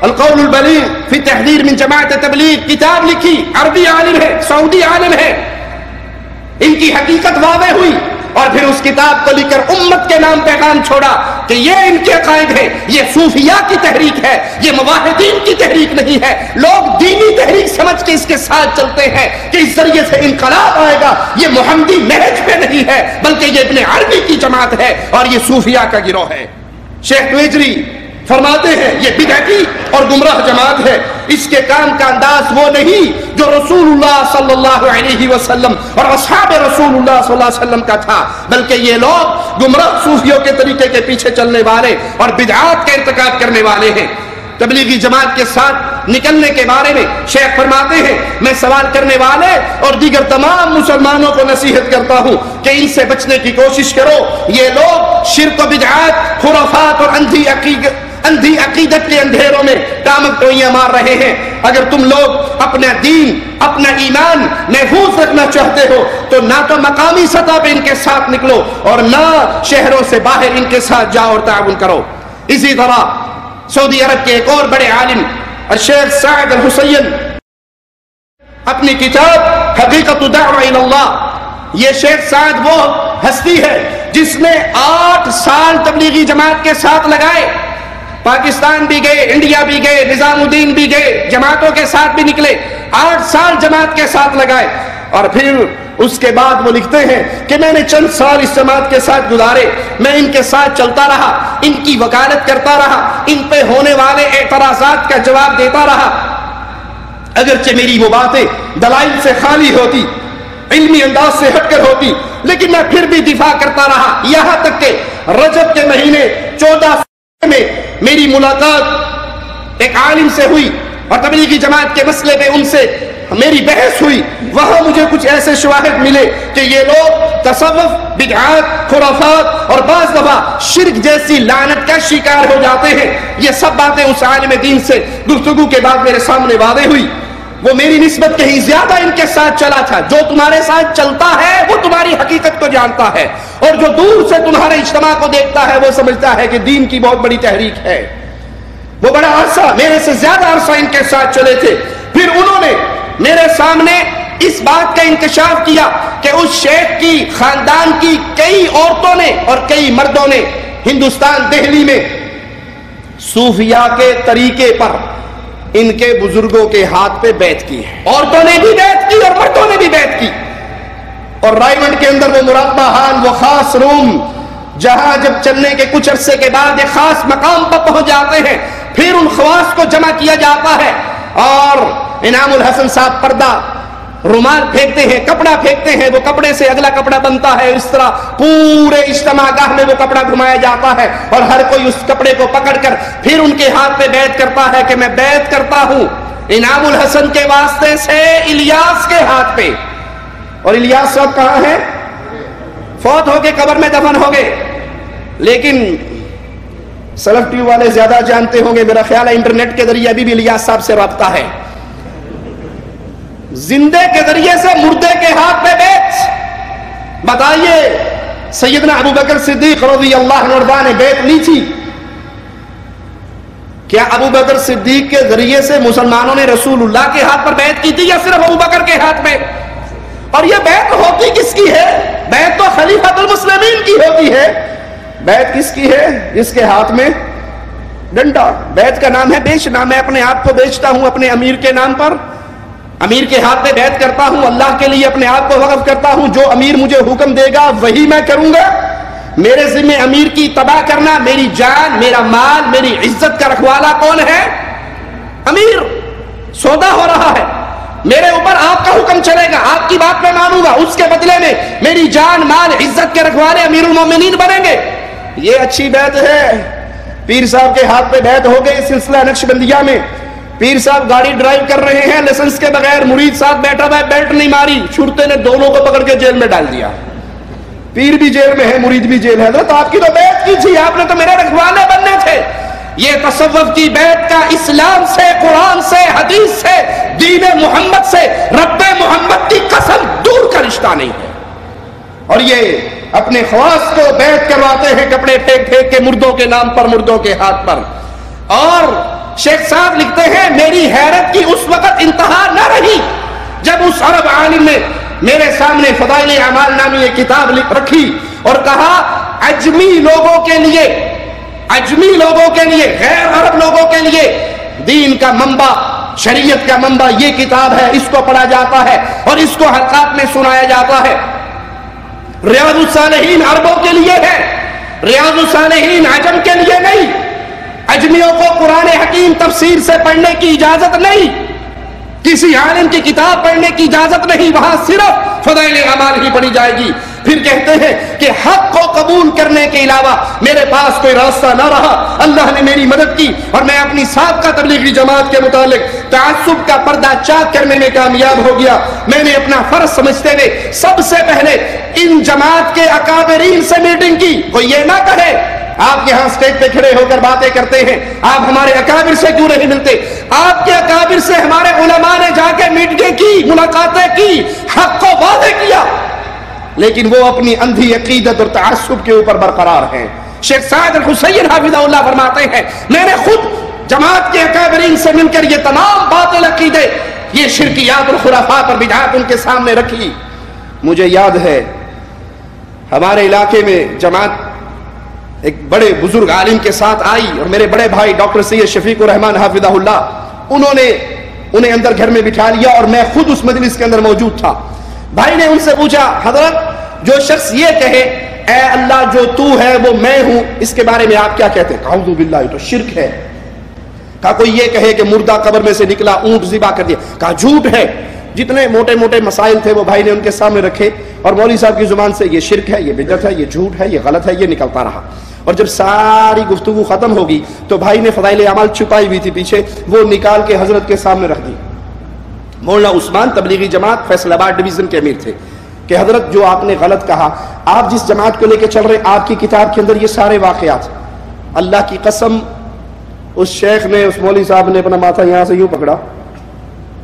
Speaker 3: القول البلیغ فی تحذیر من جماعت تبلیغ کتاب لکھی, عربی عالم ہے, سعودی عالم ہے. ان کی حقیقت واضح ہوئی اور پھر اس کتاب کو لکھ کر امت کے نام پیغام چھوڑا کہ یہ ان کے عقائد ہے, یہ صوفیاء کی تحریک ہے, یہ موحدین کی تحریک نہیں ہے. لوگ دینی تحریک سمجھ کے اس کے ساتھ چلتے ہیں کہ اس ذریعے سے انقلاب آئے گا. یہ محمدی نہج پہ نہیں ہے بلکہ یہ ابن عربی کی جماعت ہے اور یہ صوفیاء کا گروہ ہے. شیخ تویجری فرماتے ہیں یہ بدعتی اور گمراہ جماعت ہے. اس کے کام کا انداز وہ نہیں جو رسول اللہ صلی اللہ علیہ وسلم اور اصحاب رسول اللہ صلی اللہ علیہ وسلم کا تھا, بلکہ یہ لوگ گمراہ صوفیوں کے طریقے کے پیچھے چلنے والے اور بدعات کا ارتکاب کرنے والے ہیں. تبلیغی جماعت کے ساتھ نکلنے کے بارے میں شیخ فرماتے ہیں میں سوال کرنے والے اور دیگر تمام مسلمانوں کو نصیحت کرتا ہوں کہ ان سے بچنے کی کوشش کرو. یہ لوگ شرک و بدعات, خرافات اور اندھی عقیدت کے اندھیروں میں ٹامک ٹوئیاں مار رہے ہیں. اگر تم لوگ اپنا دین اپنا ایمان محفوظ رکھنا چاہتے ہو تو نہ تو مقامی سطح پہ ان کے ساتھ نکلو اور نہ شہروں سے باہر ان کے ساتھ جاؤ اور تعاون کرو. اسی طرح سعودی عرب کے ایک اور بڑے عالم الشیخ سعد الحسین اپنی کتاب حقیقت دعوہ الی اللہ, یہ شیخ سعد وہ ہستی ہے جس نے 8 سال تبلیغی جماعت کے ساتھ لگائے. پاکستان بھی گئے, انڈیا بھی گئے, نظام الدین بھی گئے, جماعتوں کے ساتھ بھی نکلے, 8 سال جماعت کے ساتھ لگائے. اور پھر اس کے بعد وہ لکھتے ہیں کہ میں نے چند سال اس جماعت کے ساتھ گزارے, میں ان کے ساتھ چلتا رہا, ان کی وکالت کرتا رہا, ان پہ ہونے والے اعتراضات کا جواب دیتا رہا. اگرچہ میری وہ باتیں دلائل سے خالی ہوتی, علمی انداز سے ہٹ کر ہوتی, لیکن میں پھر بھی دفاع کرتا رہا. یہاں تک کہ رجب کے مہینے 14 میں میری ملاقات ایک عالم سے ہوئی اور تبلیغی جماعت کے مسئلے میں ان سے میری بحث ہوئی. وہاں مجھے کچھ ایسے شواہد ملے کہ یہ لوگ تصوف, بدعات, خرافات اور بعض دفعہ شرک جیسی لعنت کا شکار ہو جاتے ہیں. یہ سب باتیں اس عالم دین سے گفتگو کے بعد میرے سامنے واضح ہوئی. وہ میری نسبت کہیں زیادہ ان کے ساتھ چلا تھا. جو تمہارے ساتھ چلتا ہے وہ تمہاری حقیقت کو جانتا ہے, اور جو دور سے تمہارے اجتماع کو دیکھتا ہے وہ سمجھتا ہے کہ دین کی بہت بڑی تحریک ہے. وہ بڑا عرصہ, میرے سے زیادہ عرصہ ان کے ساتھ چلے تھے. پھر انہوں نے میرے سامنے اس بات کا انکشاف کیا کہ اس شیخ کی خاندان کی کئی عورتوں نے اور کئی مردوں نے ہندوستان دہلی میں صوفیاء کے طریقے پر ان کے بزرگوں کے ہاتھ پہ بیعت کی ہے. عورتوں نے بھی بیعت کی اور مردوں نے بھی بیعت کی. اور رائمنڈ کے اندر وہ مراقبہ حال, وہ خاص روم جہاں جب چلنے کے کچھ عرصے کے بعد ایک خاص مقام پر پہنچ جاتے ہیں, پھر ان خواص کو جمع کیا جاتا ہے اور انعام الحسن صاحب پردہ رومال پھینکتے ہیں, کپڑا پھینکتے ہیں, وہ کپڑے سے اگلا کپڑا بنتا ہے. اس طرح پورے اجتماع گاہ میں وہ کپڑا گھمایا جاتا ہے اور ہر کوئی اس کپڑے کو پکڑ کر پھر ان کے ہاتھ پہ بیعت کرتا ہے کہ میں بیعت کرتا ہوں انعام الحسن کے واسطے سے الیاس کے ہاتھ پہ. اور الیاس صاحب کہاں ہیں؟ فوت ہو کے قبر میں دفن ہو گئے. لیکن سلف ٹیوب والے زیادہ جانتے ہوں گے, میرا خیال ہے انٹرنیٹ کے ذریعے ابھی بھی الیاس صاحب سے رابطہ ہے. زندے کے ذریعے سے مردے کے ہاتھ میں بیعت. بتائیے سیدنا ابو بکر صدیق رضی اللہ عنہ نے بیعت لی تھی. کیا ابو بکر صدیق کے ذریعے سے مسلمانوں نے رسول اللہ کے ہاتھ پر بیعت کی تھی یا صرف ابو بکر کے ہاتھ میں؟ اور یہ بیعت ہوتی کس کی ہے؟ بیعت تو خلیفۃ المسلمین کی ہوتی ہے. بیعت کس کی ہے؟ جس کے ہاتھ میں ڈنڈا. بیعت کا نام ہے بیچنا. میں اپنے آپ کو بیچتا ہوں اپنے امیر کے نام پر, امیر کے ہاتھ میں بیعت کرتا ہوں, اللہ کے لیے اپنے آپ کو وقف کرتا ہوں. جو امیر مجھے حکم دے گا وہی میں کروں گا. میرے ذمہ امیر کی تباہ کرنا, میری جان, میرا مال, میری عزت کا رکھوالا کون ہے؟ امیر. سودا ہو رہا ہے, میرے اوپر آپ کا حکم چلے گا, آپ کی بات میں مانوں گا, اس کے بدلے میں میری جان, مال, عزت کے رکھوالے امیر المومنین بنیں گے. یہ اچھی بیعت ہے. پیر صاحب کے ہاتھ پہ بیعت ہو گئی سلسلہ نقشبندیہ میں. پیر صاحب گاڑی ڈرائیو کر رہے ہیں لائسنس کے بغیر, مرید صاحب بیٹھا ہوا ہے, بیلٹ نہیں ماری, چھوٹے نے دونوں کو پکڑ کے جیل میں ڈال دیا. پیر بھی جیل میں ہے, مرید بھی جیل ہے. تو آپ کی تو بیعت کی تھی, آپ نے تو میرے رکھوانے بننے تھے. یہ تصوف کی بیعت کا اسلام سے, قرآن سے, حدیث سے, دین محمد سے, رب محمد کی قسم دور کا رشتہ نہیں ہے. اور یہ اپنے خواص کو بیعت کرواتے ہیں کپڑے پھینک پھینک کے مردوں کے نام پر, مردوں کے ہاتھ پر. اور شیخ صاحب لکھتے ہیں میری حیرت کی اس وقت انتہا نہ رہی جب اس عرب عالم نے میرے سامنے فضائل اعمال نامی ایک کتاب لکھ رکھی اور کہا عجمی لوگوں کے لیے, عجمی لوگوں کے لیے, غیر عرب لوگوں کے لیے دین کا منبع, شریعت کا منبع یہ کتاب ہے, اس کو پڑھا جاتا ہے اور اس کو حلقات میں سنایا جاتا ہے. ریاض الصالحین عربوں کے لیے ہے, ریاض الصالحین عجم کے لیے نہیں. اجمیوں کو قرآن حکیم تفسیر سے پڑھنے کی اجازت نہیں, کسی عالم کی کتاب پڑھنے کی اجازت نہیں, وہاں صرف فضائل اعمال ہی پڑھی جائے گی. پھر کہتے ہیں کہ حق کو قبول کرنے کے علاوہ میرے پاس کوئی راستہ نہ رہا. اللہ نے میری مدد کی اور میں اپنی سابقہ تبلیغی جماعت کے متعلق تعصب کا پردہ چاک کرنے میں کامیاب ہو گیا. میں نے اپنا فرض سمجھتے ہوئے سب سے پہلے ان جماعت کے اکابرین سے میٹنگ کی. وہ یہ نہ کہے آپ یہاں سٹیج پہ کھڑے ہو کر باتیں کرتے ہیں, آپ ہمارے اکابر سے کیوں نہیں ملتے؟ آپ کے اکابر سے ہمارے علماء نے جا کے میٹنگیں کی, ملاقاتیں کی, حق کو واضح کیا, لیکن وہ اپنی اندھی عقیدت اور تعصب کے اوپر برقرار ہیں. شیخ سعد الحسین حافظہ اللہ فرماتے ہیں میں نے خود جماعت کے اکابرین سے مل کر یہ تمام باطل عقیدے, یہ شرکیات اور خرافات اور بدعات ان کے سامنے رکھی. مجھے یاد ہے ہمارے علاقے میں جماعت ایک بڑے بزرگ عالم کے ساتھ آئی اور میرے بڑے بھائی ڈاکٹر سید شفیق الرحمان حافظہ اللہ, انہوں نے انہیں اندر گھر میں بٹھا لیا اور میں خود اس مجلس کے اندر موجود تھا. بھائی نے ان سے پوچھا حضرت جو شخص یہ کہے اے اللہ جو تو ہے وہ میں ہوں, اس کے بارے میں آپ کیا کہتے ہیں؟ اعوذ باللہ, یہ تو شرک ہے. کہا کوئی یہ کہے کہ مردہ قبر میں سے نکلا, اونٹ ذبح کر دیا. کہا جھوٹ ہے. جتنے موٹے موٹے مسائل تھے وہ بھائی نے ان کے سامنے رکھے اور مولوی صاحب کی زبان سے یہ شرک ہے, یہ بدعت ہے, یہ جھوٹ ہے, یہ غلط ہے, یہ نکلتا رہا. اور جب ساری گفتگو ختم ہوگی تو بھائی نے فضائل اعمال چھپائی ہوئی تھی پیچھے, وہ نکال کے حضرت کے سامنے رکھ دی. مولانا عثمان تبلیغی جماعت فیصل آباد ڈویژن کے امیر تھے کہ حضرت جو آپ نے غلط کہا, آپ جس جماعت کو لے کے چل رہے آپ کی کتاب کے اندر یہ سارے واقعات, اللہ کی قسم اس شیخ نے, اس مولوی صاحب نے اپنا ماتھا یہاں سے یوں پکڑا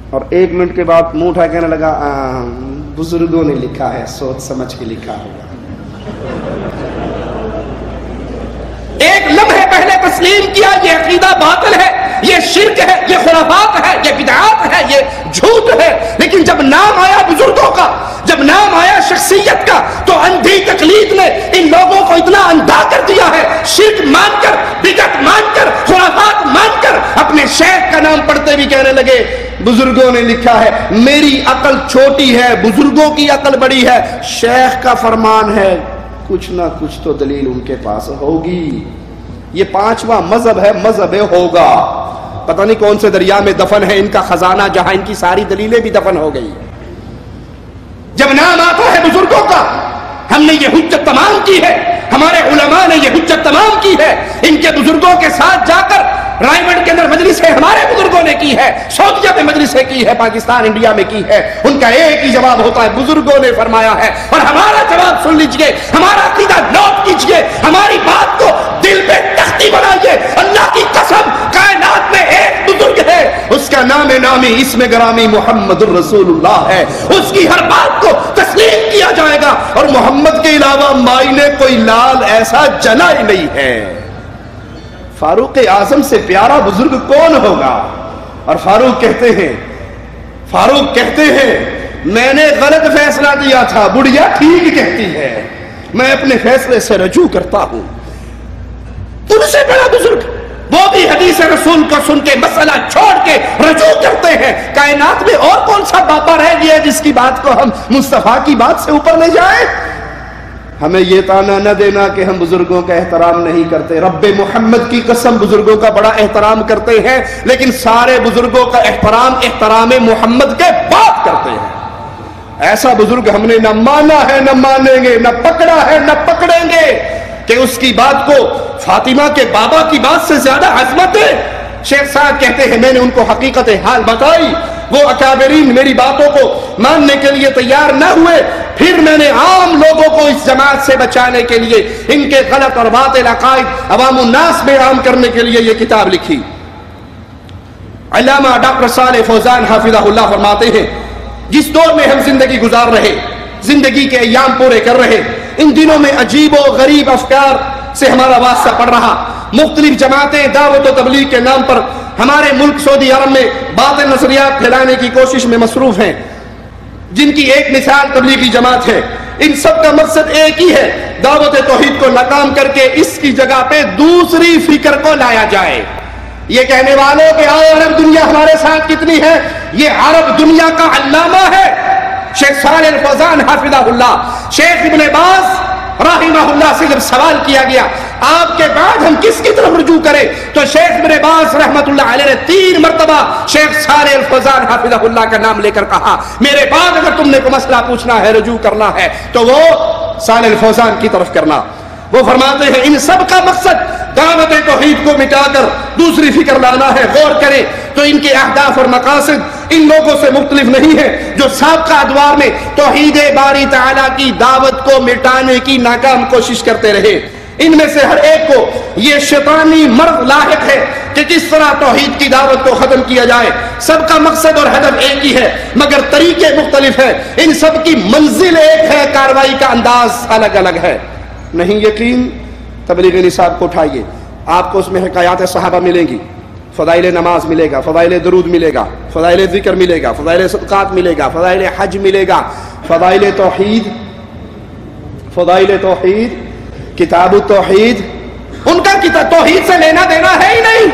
Speaker 3: اور 1 منٹ کے بعد منہ اٹھا کہنے لگا بزرگوں نے لکھا ہے, سوچ سمجھ کے لکھا ہوگا. ایک لمحے پہلے تسلیم کیا یہ عقیدہ باطل ہے, یہ شرک ہے, یہ خرافات ہے, یہ بدعات ہے, یہ جھوٹ ہے. لیکن جب نام آیا بزرگوں کا, جب نام آیا شخصیت کا, تو اندھی تقلید نے ان لوگوں کو اتنا اندھا کر دیا ہے, شرک مان کر, بدعت مان کر, خرافات مان کر, اپنے شیخ کا نام پڑھتے بھی کہنے لگے بزرگوں نے لکھا ہے. میری عقل چھوٹی ہے, بزرگوں کی عقل بڑی ہے. شیخ کا فرمان ہے, کچھ نہ کچھ تو دلیل ان کے پاس ہوگی. یہ 5واں مذہب ہے, مذہب ہوگا. پتہ نہیں کون سے دریا میں دفن ہے ان کا خزانہ, جہاں ان کی ساری دلیلیں بھی دفن ہو گئی. جب نام آتا ہے بزرگوں کا, ہم نے یہ حجت تمام کی ہے, ہمارے علماء نے یہ حجت تمام کی ہے. ان کے بزرگوں کے ساتھ جا کر رائے گڑھ کے اندر مجلسیں ہمارے بزرگوں نے کی ہے, سعودیہ میں مجلسیں کی ہے, پاکستان انڈیا میں کی ہے. ان کا ایک ہی جواب ہوتا ہے بزرگوں نے فرمایا ہے. اور ہمارا جواب سن لیجئے, ہمارا عقیدہ نوٹ کیجئے, ہماری بات کو دل پہ تختی بنائیے. اللہ کی قسم کائنات میں ایک بزرگ ہے, اس کا کا نام نامی اسم گرامی محمد الرسول اللہ ہے، اس کی ہر بات کو تسلیم کیا جائے گا، اور محمد کے علاوہ مائی نے کوئی لال ایسا جلا ہی نہیں ہے۔ فاروق اعظم سے پیارا بزرگ کون ہوگا؟ اور فاروق کہتے ہیں میں نے غلط فیصلہ دیا تھا، بڑھیا ٹھیک کہتی ہے، میں اپنے فیصلے سے رجوع کرتا ہوں۔ ان سے بڑا بزرگ وہ بھی حدیث رسول کو سن کے مسئلہ چھوڑ کے رجوع کرتے ہیں۔ کائنات میں اور کون سا باپا رہ گیا جس کی بات کو ہم مصطفیٰ کی بات سے اوپر لے جائیں؟ ہمیں یہ تانا نہ دینا کہ ہم بزرگوں کا احترام نہیں کرتے، رب محمد کی قسم بزرگوں کا بڑا احترام کرتے ہیں، لیکن سارے بزرگوں کا احترام محمد کے بعد کرتے ہیں۔ ایسا بزرگ ہم نے نہ مانا ہے، نہ مانیں گے، نہ پکڑا ہے، نہ پکڑیں گے کہ اس کی بات کو فاطمہ کے بابا کی بات سے زیادہ عظمت ہے۔ شیخ صاحب کہتے ہیں میں نے ان کو حقیقت حال بتائی، وہ اکابرین میری باتوں کو ماننے کے لیے تیار نہ ہوئے، پھر میں نے عام لوگوں کو اس جماعت سے بچانے کے لیے ان کے غلط اور باطل عقائد عوام الناس میں عام کرنے کے لیے یہ کتاب لکھی۔ علامہ ڈاکٹر صالح فوزان حافظہ اللہ فرماتے ہیں جس دور میں ہم زندگی گزار رہے، زندگی کے ایام پورے کر رہے، ان دنوں میں عجیب و غریب افکار سے ہمارا واسطہ پڑ رہا۔ مختلف جماعتیں دعوت و تبلیغ کے نام پر ہمارے ملک سعودی عرب میں باطل نظریات پھیلانے کی کوشش میں مصروف ہیں، جن کی ایک مثال تبلیغی جماعت ہے۔ ان سب کا مقصد ایک ہی ہے، دعوت توحید کو ناکام کر کے اس کی جگہ پہ دوسری فکر کو لایا جائے۔ یہ کہنے والوں کہ عرب دنیا ہمارے ساتھ کتنی ہے، یہ عرب دنیا کا علامہ ہے شیخ صالح الفوزان حافظہ اللہ۔ شیخ ابن باز رحمہ اللہ سے جب سوال کیا گیا آپ کے بعد ہم کس کی طرف رجوع کریں، تو شیخ ابن باز رحمت اللہ علیہ نے 3 مرتبہ شیخ صالح الفوزان حافظہ اللہ کا نام لے کر کہا میرے بعد اگر تم نے کوئی مسئلہ پوچھنا ہے، رجوع کرنا ہے تو وہ صالح الفوزان کی طرف کرنا۔ وہ فرماتے ہیں ان سب کا مقصد دعوت توحید کو مٹا کر دوسری فکر لانا ہے۔ غور کریں تو ان کے اہداف اور مقاصد ان لوگوں سے مختلف نہیں ہے جو سابقہ ادوار میں توحید باری تعالیٰ کی دعوت کو مٹانے کی ناکام کوشش کرتے رہے۔ ان میں سے ہر ایک کو یہ شیطانی مرض لاحق ہے کہ کس طرح توحید کی دعوت کو ختم کیا جائے۔ سب کا مقصد اور ہدف ایک ہی ہے مگر طریقے مختلف ہیں، ان سب کی منزل ایک ہے، کارروائی کا انداز الگ الگ ہے۔ نہیں یقین تبلیغ نصاب کو اٹھائیے، آپ کو اس میں حکایات صحابہ ملیں گی، فضائل نماز ملے گا، فضائل درود ملے گا، فضائل ذکر ملے گا، فضائل صدقات ملے گا، فضائل حج ملے گا، فضائل توحید، کتاب التوحید، ان کا کتاب توحید سے لینا دینا ہے ہی نہیں۔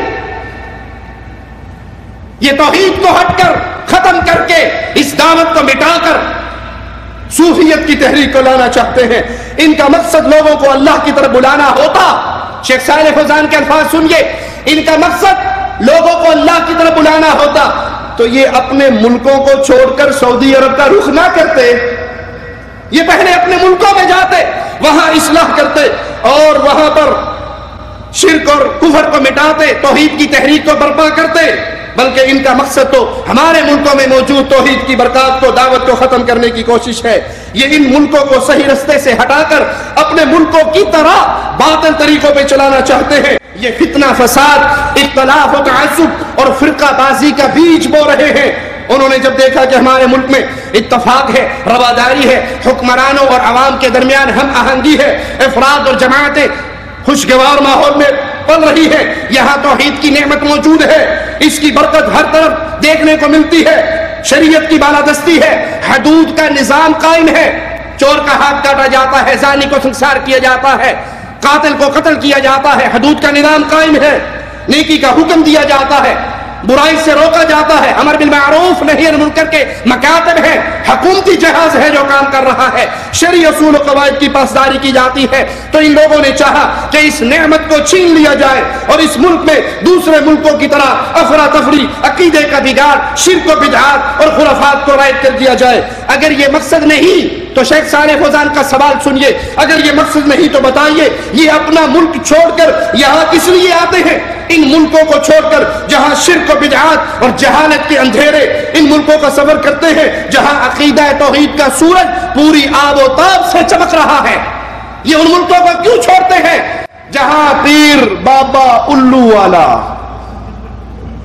Speaker 3: یہ توحید کو ہٹ کر ختم کر کے اس دعوت کو مٹا کر صوفیت کی تحریک کو لانا چاہتے ہیں۔ ان کا مقصد لوگوں کو اللہ کی طرف بلانا ہوتا، شیخ صالح فوزان کے الفاظ سنیے، ان کا مقصد لوگوں کو اللہ کی طرف بلانا ہوتا تو یہ اپنے ملکوں کو چھوڑ کر سعودی عرب کا رخ نہ کرتے، یہ پہلے اپنے ملکوں میں جاتے، وہاں اصلاح کرتے اور وہاں پر شرک اور کفر کو مٹاتے، توحید کی تحریک کو برپا کرتے۔ بلکہ ان کا مقصد تو ہمارے ملکوں میں موجود توحید کی برکات کو، دعوت کو ختم کرنے کی کوشش ہے۔ یہ ان ملکوں کو صحیح رستے سے ہٹا کر اپنے ملکوں کی طرح باطل طریقوں پہ چلانا چاہتے ہیں۔ یہ فتنہ، فساد، اختلاف و تعصب اور فرقہ بازی کا بیج بو رہے ہیں۔ انہوں نے جب دیکھا کہ ہمارے ملک میں اتفاق ہے، رواداری ہے، حکمرانوں اور عوام کے درمیان ہم آہنگی ہے، افراد اور جماعتیں خوشگوار ماحول میں پل رہی ہے، یہاں توحید کی نعمت موجود ہے، اس کی برکت ہر طرف دیکھنے کو ملتی ہے، شریعت کی بالادستی ہے، حدود کا نظام قائم ہے، چور کا ہاتھ کاٹا جاتا ہے، زانی کو سنسار کیا جاتا ہے، قاتل کو قتل کیا جاتا ہے، حدود کا نظام قائم ہے، نیکی کا حکم دیا جاتا ہے، برائی سے روکا جاتا ہے، امر بالمعروف نہی عن المنکر کے مکاتب ہے، حکومتی جہاز ہے جو کام کر رہا ہے، شرعی اصول و قواعد کی پاسداری کی جاتی ہے۔ تو ان لوگوں نے چاہا کہ اس نعمت کو چھین لیا جائے اور اس ملک میں دوسرے ملکوں کی طرح افراتفری، عقیدے کا بگاڑ، شرک و بدعات اور خرافات کو رائج کر دیا جائے۔ اگر یہ مقصد نہیں تو شیخ صالح فوزان کا سوال سنیے، اگر یہ مقصد نہیں تو بتائیے یہ اپنا ملک چھوڑ کر یہاں کس لیے آتے ہیں؟ ان ملکوں کو چھوڑ کر جہاں شرک و بدعات اور جہالت کے اندھیرے، ان ملکوں کا سفر کرتے ہیں جہاں عقیدہ توحید کا سورج پوری آب و تاب سے چمک رہا ہے۔ یہ ان ملکوں کو کیوں چھوڑتے ہیں جہاں پیر بابا الو والا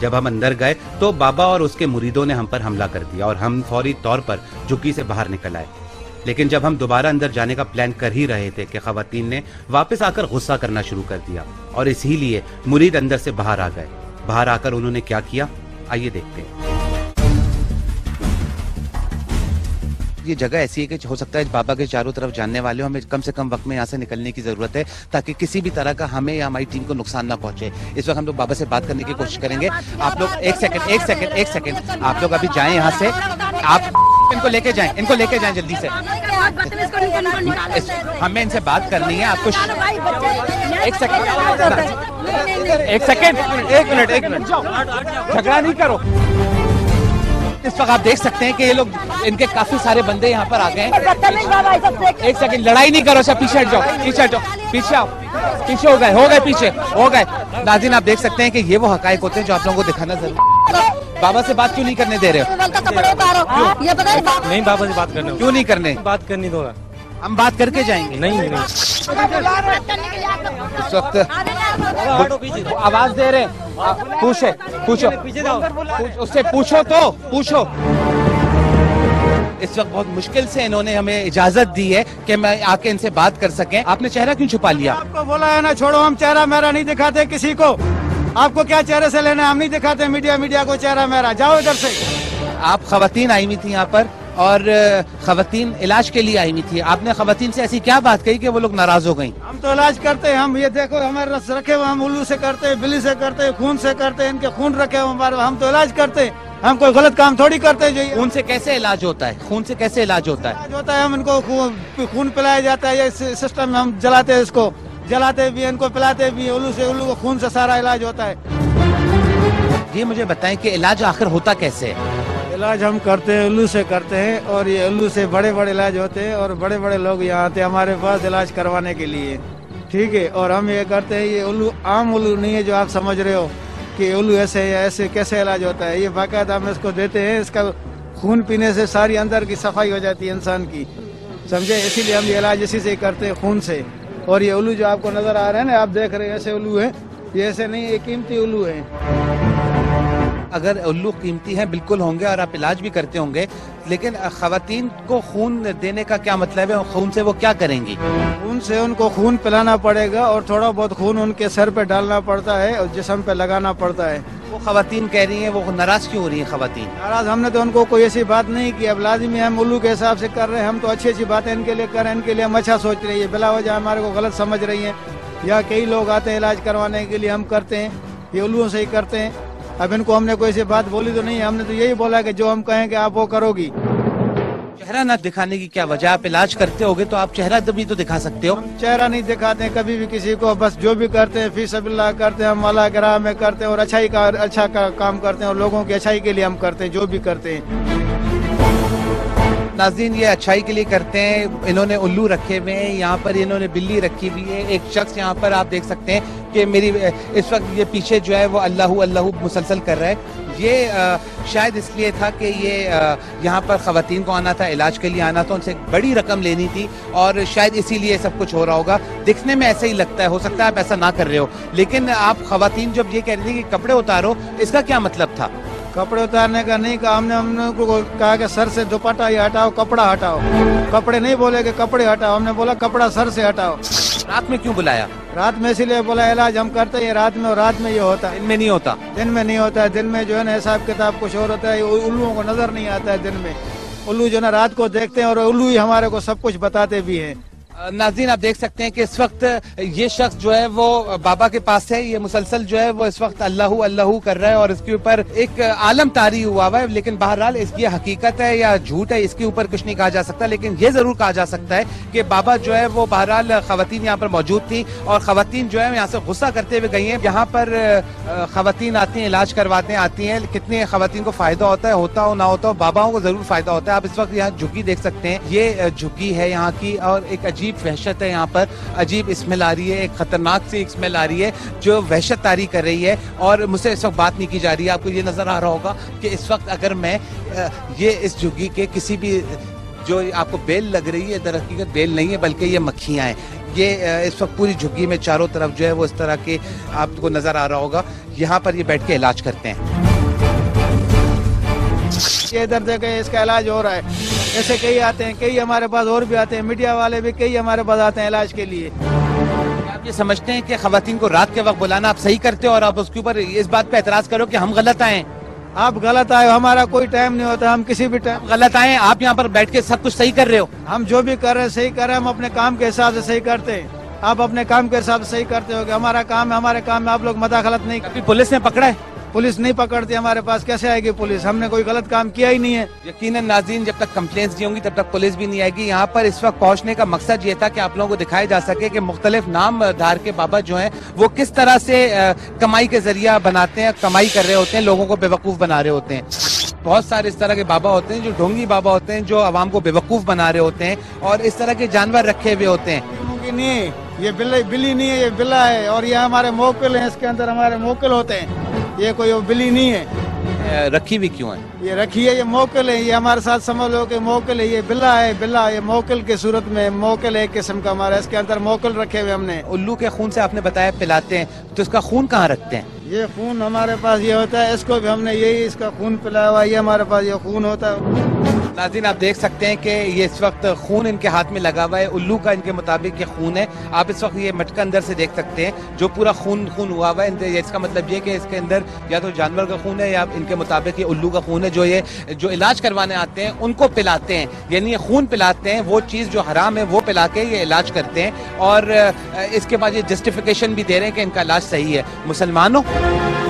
Speaker 4: جب ہم اندر گئے تو بابا اور اس کے مریدوں نے ہم پر حملہ کر دیا اور ہم فوری طور پر جھگی سے باہر نکل آئے. لیکن جب ہم دوبارہ اندر جانے کا پلان کر ہی رہے تھے کہ خواتین نے واپس آ کر غصہ کرنا شروع کر دیا اور اسی لیے مرید اندر سے باہر آ گئے. باہر آ کر انہوں نے کیا کیا, آئیے دیکھتے ہیں. یہ جگہ ایسی ہے کہ ہو سکتا ہے بابا کے چاروں طرف جاننے والے ہوں, ہمیں کم سے کم وقت میں یہاں سے نکلنے کی ضرورت ہے تاکہ کسی بھی طرح کا ہمیں یا ہماری ٹیم کو نقصان نہ پہنچے. اس وقت ہم لوگ بابا سے بات کرنے کی کوشش کریں گے. آپ لوگ ایک سیکنڈ آپ لوگ ابھی جائیں یہاں سے, آپ ان کو لے کے جائیں جلدی سے. ہمیں ان سے بات کرنی ہے. آپ کو ایک منٹ جھگڑا نہیں کرو. اس وقت آپ دیکھ سکتے ہیں کہ یہ لوگ, ان کے کافی سارے بندے یہاں پر آ گئے ہیں. ایک سیکنڈ, لڑائی نہیں کرو, سب پیچھے ہٹ جاؤ, پیچھے آؤ, پیچھے ہو گئے پیچھے ہو گئے. ناظرین آپ دیکھ سکتے ہیں کہ یہ وہ حقائق ہوتے ہیں جو آپ لوگوں کو دکھانا ضروری ہے. بابا سے بات کیوں نہیں کرنے دے رہے ہو؟
Speaker 5: نہیں بابا سے بات کرنے,
Speaker 4: کیوں نہیں کرنے؟
Speaker 5: بات کرنی دو,
Speaker 4: ہم بات کر کے جائیں گے.
Speaker 5: نہیں
Speaker 4: اس وقت آواز دے رہے ہیں, پوچھو اس سے, پوچھو. اس وقت بہت مشکل سے انہوں نے ہمیں اجازت دی ہے کہ میں آ کے ان سے بات کر سکیں. آپ نے چہرہ کیوں چھپا لیا؟
Speaker 6: آپ کو بولا ہے نا, چھوڑو, ہم چہرہ میرا نہیں دکھاتے کسی کو. آپ کو کیا چہرے سے لینا, ہم نہیں دکھاتے میڈیا کو چہرہ میرا. جاؤ ادھر سے.
Speaker 4: آپ خواتین آئی ہوئی تھی یہاں پر اور خواتین علاج کے لیے آئی ہوئی تھی. آپ نے خواتین سے ایسی کیا بات کہی کہ وہ لوگ ناراض ہو گئیں؟
Speaker 6: ہم تو علاج کرتے ہیں. ہم یہ دیکھو ہمارے رس رکھے ہوئے, ہم الو سے کرتے ہیں, بلی سے کرتے ہیں, خون سے کرتے ہیں. ان کے خون رکھے ہوئے ہمارے, ہم تو علاج کرتے ہیں. ہم کوئی غلط کام تھوڑی کرتے جو.
Speaker 4: خون سے کیسے علاج ہوتا ہے؟
Speaker 6: ہم ان کو خون پلایا جاتا ہے. یہ سسٹم میں ہم جلاتے ہیں, اس کو جلاتے بھی, ان کو پلاتے بھی. الو کو خون سے سارا علاج ہوتا ہے.
Speaker 4: یہ مجھے بتائیں کہ علاج آخر ہوتا کیسے ہے؟
Speaker 6: علاج ہم کرتے ہیں, الو سے کرتے ہیں, اور یہ الو سے بڑے علاج ہوتے ہیں, اور بڑے لوگ یہاں آتے ہیں ہمارے پاس علاج کروانے کے لیے. ٹھیک ہے, اور ہم یہ کرتے ہیں. یہ الو عام الو نہیں ہے جو آپ سمجھ رہے ہو کہ الو ایسے کیسے علاج ہوتا ہے. یہ باقاعدہ ہم اس کو دیتے ہیں. اس کا خون پینے سے ساری اندر کی صفائی ہو جاتی ہے انسان کی, سمجھے. اسی لیے ہم یہ علاج اسی سے کرتے ہیں, خون سے. اور یہ الو جو آپ کو نظر آ رہے ہیں نا, آپ دیکھ رہے ہیں ایسے الو ہے, یہ ایسے نہیں, یہ قیمتی الو ہے.
Speaker 4: اگر الو قیمتی ہیں بالکل ہوں گے اور آپ علاج بھی کرتے ہوں گے, لیکن خواتین کو خون دینے کا کیا مطلب ہے؟ خون سے وہ کیا کریں گی؟
Speaker 6: خون سے ان کو خون پلانا پڑے گا, اور تھوڑا بہت خون ان کے سر پہ ڈالنا پڑتا ہے اور جسم پہ لگانا پڑتا ہے.
Speaker 4: وہ خواتین کہہ رہی ہیں, وہ ناراض کیوں ہو رہی ہیں خواتین؟
Speaker 6: ناراض ہم نے تو ان کو کوئی ایسی بات نہیں کی. اب لازمی ہم الو کے حساب سے کر رہے ہیں. ہم تو اچھی باتیں ان کے لیے کر رہے ہیں, ان کے لیے ہم اچھا سوچ رہے ہیں. بلا وجہ ہمارے کو غلط سمجھ رہی ہیں, یا کئی لوگ آتے ہیں علاج کروانے کے لیے, ہم کرتے ہیں یہ الوؤں سے ہی کرتے ہیں. اب ان کو ہم نے کوئی ایسی بات بولی تو نہیں, ہم نے تو یہی بولا کہ جو ہم کہیں کہ آپ وہ کرو گی.
Speaker 4: چہرہ نہ دکھانے کی کیا وجہ؟ آپ علاج کرتے ہوگے تو آپ چہرہ بھی تو دکھا سکتے ہو.
Speaker 6: چہرہ نہیں دکھاتے ہیں کبھی بھی کسی کو, بس جو بھی کرتے ہیں فی سبیل اللہ کرتے ہیں, ہم اللہ کے راہ میں کرتے ہیں, اور اچھا کام کرتے ہیں, اور لوگوں کی اچھائی کے لیے ہم کرتے ہیں جو بھی کرتے ہیں.
Speaker 4: ناظرین یہ اچھائی کے لیے کرتے ہیں. انہوں نے الو رکھے ہوئے ہیں یہاں پر, انہوں نے بلی رکھی ہوئی ہے. ایک شخص یہاں پر آپ دیکھ سکتے ہیں کہ میری اس وقت یہ پیچھے جو ہے وہ اللہ مسلسل کر رہا ہے. یہ شاید اس لیے تھا کہ یہ یہاں پر خواتین کو آنا تھا, علاج کے لیے آنا تھا, ان سے بڑی رقم لینی تھی, اور شاید اسی لیے سب کچھ ہو رہا ہوگا. دیکھنے میں ایسا ہی لگتا ہے, ہو سکتا ہے آپ ایسا نہ کر رہے ہو, لیکن آپ خواتین جب یہ کہہ رہی تھی کہ کپڑے اتارو, اس کا کیا مطلب تھا؟
Speaker 6: کپڑے اتارنے کا نہیں کہا, ہم نے کو کہا کہ سر سے دوپٹہ یہ ہٹاؤ, کپڑا ہٹاؤ. کپڑے نہیں بولے کہ کپڑے ہٹاؤ, ہم نے بولا کپڑا سر سے ہٹاؤ.
Speaker 4: رات میں کیوں بلایا؟
Speaker 6: رات میں اسی لیے بولا علاج ہم کرتے ہیں رات میں, اور رات میں یہ ہوتا ہے,
Speaker 4: دن میں نہیں ہوتا.
Speaker 6: دن میں نہیں ہوتا ہے. دن میں جو ہے نا حساب کتاب کچھ اور ہوتا ہے, الوؤں کو نظر نہیں آتا ہے دن میں. الو جو ہے نا رات کو دیکھتے ہیں, اور الو ہی ہمارے کو سب کچھ بتاتے بھی ہیں.
Speaker 4: ناظرین آپ دیکھ سکتے ہیں کہ اس وقت یہ شخص جو ہے وہ بابا کے پاس ہے, یہ مسلسل جو ہے وہ اس وقت اللہ کر رہا ہے, اور اس کے اوپر ایک عالم طاری ہوا ہے. لیکن بہرحال اس کی حقیقت ہے یا جھوٹ ہے, اس کے اوپر کچھ نہیں کہا جا سکتا, لیکن یہ ضرور کہا جا سکتا ہے کہ بابا جو ہے وہ بہرحال خواتین یہاں پر موجود تھی, اور خواتین جو ہے یہاں سے غصہ کرتے ہوئے گئی ہیں. یہاں پر خواتین آتی ہیں, علاج کرواتے آتی ہیں, کتنی خواتین کو فائدہ ہوتا ہے, ہوتا ہو نہ ہوتا ہو, باباؤں کو ضرور فائدہ ہوتا ہے. آپ اس وقت یہاں جھگی دیکھ سکتے ہیں, یہ جھگی ہے یہاں کی, اور ایک عجیب وحشت ہے یہاں پر, عجیب اسمیل آ رہی ہے, ایک خطرناک سی اسمیل آ رہی ہے جو وحشت طاری کر رہی ہے, اور مجھ سے اس وقت بات نہیں کی جا رہی ہے. آپ کو یہ نظر آ رہا ہوگا کہ اس وقت اگر میں یہ اس جھگی کے کسی بھی جو آپ کو بیل لگ رہی ہے, در حقیقت بیل نہیں ہے بلکہ یہ مکھیاں ہیں. یہ اس وقت پوری جھگی میں چاروں طرف جو ہے وہ اس طرح کے آپ کو نظر آ رہا ہوگا، یہاں پر یہ بیٹھ کے علاج کرتے ہیں۔
Speaker 6: یہ ادھر دیکھیں اس کا علاج ہو رہا ہے، ایسے کئی آتے ہیں، کئی ہمارے پاس اور بھی آتے ہیں، میڈیا والے بھی کئی ہمارے پاس آتے ہیں علاج کے لیے۔
Speaker 4: آپ یہ سمجھتے ہیں کہ خواتین کو رات کے وقت بلانا آپ صحیح کرتے ہو اور آپ اس کے اوپر اس بات پہ اعتراض کرو کہ ہم غلط آئے ہیں؟
Speaker 6: آپ غلط آئے ہو، ہمارا کوئی ٹائم نہیں ہوتا، ہم کسی بھی ٹائم
Speaker 4: غلط آئے ہیں، آپ یہاں پر بیٹھ کے سب کچھ صحیح کر رہے ہو؟
Speaker 6: ہم جو بھی کر رہے ہیں صحیح کر رہے ہیں، ہم اپنے کام کے حساب سے صحیح کرتے ہیں، آپ اپنے کام کے حساب سے صحیح کرتے ہو کہ ہمارا کام ہے، ہمارے کام میں آپ لوگ مداخلت نہیں کرتے۔
Speaker 4: پولیس نے پکڑا ہے؟
Speaker 6: پولیس نہیں پکڑتی ہمارے پاس، کیسے آئے گی پولیس؟ ہم نے کوئی غلط کام کیا ہی نہیں ہے۔
Speaker 4: یقیناً ناظرین، جب تک کمپلینٹس نہیں ہوں گی تب تک پولیس بھی نہیں آئے گی۔ یہاں پر اس وقت پہنچنے کا مقصد یہ تھا کہ آپ لوگوں کو دکھایا جا سکے کہ مختلف نام دھار کے بابا جو ہیں وہ کس طرح سے کمائی کے ذریعہ بناتے ہیں، کمائی کر رہے ہوتے ہیں، لوگوں کو بیوقوف بنا رہے ہوتے ہیں۔ بہت سارے اس طرح کے بابا ہوتے ہیں جو ڈھونگی بابا ہوتے ہیں، جو عوام کو بیوقوف بنا رہے ہوتے ہیں اور اس طرح کے جانور رکھے ہوئے ہوتے ہیں۔
Speaker 6: نہیں، یہ بلی نہیں ہے، یہ بلا ہے، اور یہ ہمارے موکل ہیں، اس کے اندر ہمارے موکل ہوتے ہیں، یہ کوئی بلی نہیں ہے۔
Speaker 4: رکھی بھی کیوں ہے؟
Speaker 6: یہ رکھی ہے، یہ موکل ہے، یہ ہمارے ساتھ سمجھ لو کہ موکل ہے، یہ بلا ہے، بلا یہ موکل کی صورت میں، موکل ایک قسم کا ہمارا، اس کے اندر موکل رکھے ہوئے ہم نے۔
Speaker 4: الو کے خون سے آپ نے بتایا پلاتے ہیں، تو اس کا خون کہاں رکھتے ہیں؟
Speaker 6: یہ خون ہمارے پاس یہ ہوتا ہے، اس کو بھی ہم نے یہی اس کا خون پلایا ہوا ہے، یہ ہمارے پاس یہ خون ہوتا ہے۔
Speaker 4: ناظرین آپ دیکھ سکتے ہیں کہ یہ اس وقت خون ان کے ہاتھ میں لگا ہوا ہے، الو کا ان کے مطابق یہ خون ہے۔ آپ اس وقت یہ مٹکا اندر سے دیکھ سکتے ہیں جو پورا خون ہوا ہوا ہے، اس کا مطلب یہ کہ اس کے اندر یا تو جانور کا خون ہے یا ان کے مطابق یہ الو کا خون ہے، جو علاج کروانے آتے ہیں ان کو پلاتے ہیں، یعنی یہ خون پلاتے ہیں، وہ چیز جو حرام ہے وہ پلا کے یہ علاج کرتے ہیں اور اس کے بعد یہ جسٹیفیکیشن بھی دے رہے ہیں کہ ان کا علاج صحیح ہے۔ مسلمان ہو؟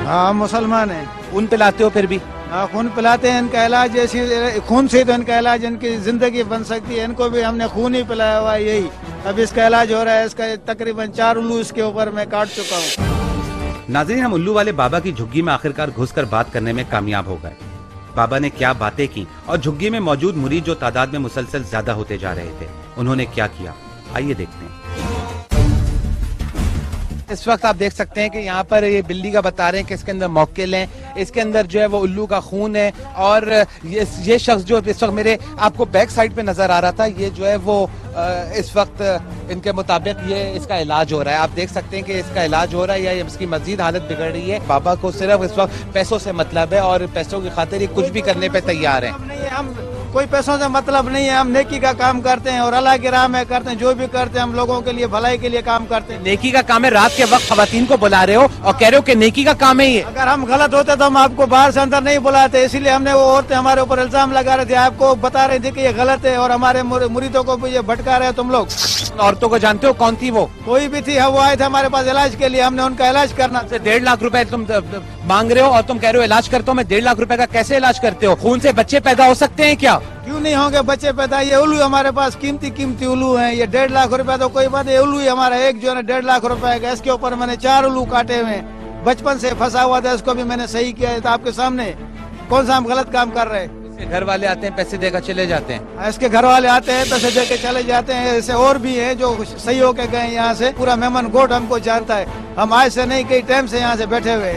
Speaker 6: ہاں مسلمان ہیں۔
Speaker 4: خون پلاتے ہو پھر بھی؟
Speaker 6: ہاں خون پلاتے ہیں، ان کا علاج جیسی خون سے تو ان کا علاج ان کی زندگی بن سکتی ہے، ان کو بھی ہم نے خون ہی پلایا ہوا ہے یہی، اب اس کا علاج ہو رہا ہے، اس کا تقریباً 4 الو اس کے اوپر میں کاٹ چکا ہوں۔
Speaker 4: ناظرین ہم الو والے بابا کی جھگی میں آخرکار گھس کر بات کرنے میں کامیاب ہو گئے۔ بابا نے کیا باتیں کی اور جھگی میں موجود مرید جو تعداد میں مسلسل زیادہ ہوتے جا رہے تھے انہوں نے کیا کیا، آئیے دیکھتے ہیں۔ اس وقت آپ دیکھ سکتے ہیں کہ یہاں پر یہ بلی کا بتا رہے ہیں کہ اس کے اندر موکل ہیں، اس کے اندر جو ہے وہ الو کا خون ہے اور یہ شخص جو اس وقت میرے آپ کو بیک سائڈ پہ نظر آ رہا تھا، یہ جو ہے وہ اس وقت ان کے مطابق یہ اس کا علاج ہو رہا ہے۔ آپ دیکھ سکتے ہیں کہ اس کا علاج ہو رہا ہے یا اس کی مزید حالت بگڑ رہی ہے۔ بابا کو صرف اس وقت پیسوں سے مطلب ہے اور پیسوں کی خاطر یہ کچھ بھی کرنے پہ تیار ہیں۔
Speaker 6: ہم کوئی پیسوں سے مطلب نہیں ہے، ہم نیکی کا کام کرتے ہیں اور اللہ کی راہ میں کرتے ہیں، جو بھی کرتے ہیں ہم لوگوں کے لیے بھلائی کے لیے کام کرتے ہیں۔
Speaker 4: نیکی کا کام ہے، رات کے وقت خواتین کو بلا رہے ہو اور کہہ رہے ہو کہ نیکی کا کام ہے یہ۔
Speaker 6: اگر ہم غلط ہوتے تو ہم آپ کو باہر سے اندر نہیں بلاتے، اسی لیے ہم نے وہ عورتیں ہمارے اوپر الزام لگا رہے تھے، آپ کو بتا رہے تھے کہ یہ غلط ہے اور ہمارے مریدوں کو بھی یہ بھٹکا رہے تم لوگ۔
Speaker 4: عورتوں کو جانتے ہو کون تھی وہ؟
Speaker 6: کوئی بھی تھی، وہ آئے تھے ہمارے پاس علاج کے لیے، ہم نے ان کا علاج کرنا۔
Speaker 4: 1.5 لاکھ روپے تم مانگ رہے ہو اور تم کہہ رہے ہو علاج کرتا ہوں میں، 1.5 لاکھ روپے کا کیسے علاج کرتے ہو؟ خون سے بچے پیدا ہو سکتے ہیں کیا؟
Speaker 6: کیوں نہیں ہوں گے بچے پیدا؟ یہ الو ہمارے پاس قیمتی الو ہیں، یہ 1.5 لاکھ روپے تو کوئی بات ہے، الو ہی ہمارا ایک جو ہے 1.5 لاکھ روپے کا، اس کے اوپر میں نے 4 الو کاٹے ہوئے ہیں، بچپن سے پھنسا ہوا تھا، اس کو بھی میں نے صحیح کیا ہے آپ کے سامنے۔ کون سا ہم غلط کام کر رہے ہیں؟
Speaker 4: گھر والے آتے ہیں پیسے دے کر چلے جاتے ہیں،
Speaker 6: اس کے گھر والے آتے ہیں پیسے دے کے چلے جاتے ہیں، ایسے اور بھی ہیں جو صحیح ہو کے گئے یہاں سے، پورا مہمان گوٹ ہم کو جانتا ہے، ہم آج سے نہیں کئی ٹائم سے یہاں سے بیٹھے ہوئے۔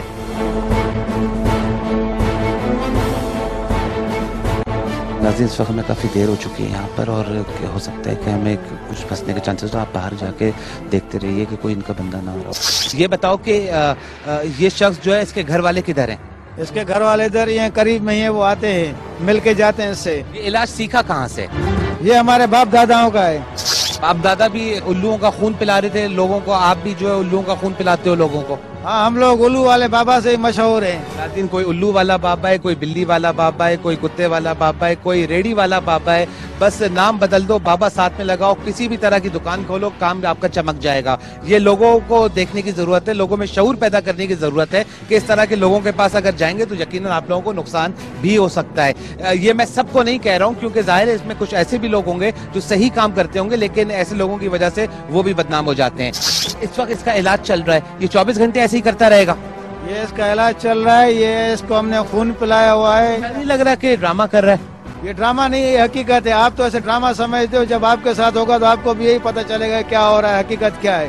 Speaker 4: ناظرین اس وقت ہمیں کافی دیر ہو چکی ہے یہاں پر اور ہو سکتا ہے کہ ہمیں کچھ پھنسنے کے چانسز، تو آپ باہر جا کے دیکھتے رہیے کہ کوئی ان کا بندہ نہ ہو۔ یہ بتاؤ کہ یہ شخص جو ہے اس کے گھر والے کدھر ہیں؟
Speaker 6: اس کے گھر والے ادھر یہ قریب میں ہی ہیں، وہ آتے ہیں مل کے جاتے ہیں اس سے۔
Speaker 4: یہ علاج سیکھا کہاں سے؟
Speaker 6: یہ ہمارے باپ داداؤں کا ہے۔
Speaker 4: باپ دادا بھی الوؤں کا خون پلا رہے تھے لوگوں کو، آپ بھی جو ہے الوؤں کا خون پلاتے ہو لوگوں کو؟
Speaker 6: ہاں ہم لوگ الو والے بابا سے مشہور ہیں۔
Speaker 4: لیکن کوئی الو والا بابا ہے، کوئی بلی والا بابا ہے، کوئی کتے والا بابا ہے، کوئی ریڑھی والا بابا ہے، بس نام بدل دو، بابا ساتھ میں لگاؤ، کسی بھی طرح کی دکان کھولو، کام آپ کا چمک جائے گا۔ یہ لوگوں کو دیکھنے کی ضرورت ہے، لوگوں میں شعور پیدا کرنے کی ضرورت ہے کہ اس طرح کے لوگوں کے پاس اگر جائیں گے تو یقیناً آپ لوگوں کو نقصان بھی ہو سکتا ہے۔ یہ میں سب کو نہیں کہہ رہا ہوں کیونکہ ظاہر ہے اس میں کچھ ایسے بھی لوگ ہوں گے جو صحیح کام کرتے ہوں گے، لیکن ایسے لوگوں کی وجہ سے وہ بھی بدنام ہو جاتے ہیں۔ اس وقت اس کا علاج چل رہا ہے، یہ 24 گھنٹے ایسے ہی کرتا رہے گا؟
Speaker 6: یہ اس کا علاج چل رہا ہے، یہ اس کو ہم نے خون پلایا ہوا ہے۔
Speaker 4: نہیں لگ رہا کہ ڈرامہ کر رہا ہے؟
Speaker 6: یہ ڈرامہ نہیں ہے، یہ حقیقت ہے۔ آپ تو ایسے ڈرامہ سمجھتے ہو، جب آپ کے ساتھ ہوگا تو آپ کو بھی یہی پتہ چلے گا کیا ہو رہا ہے، حقیقت کیا ہے۔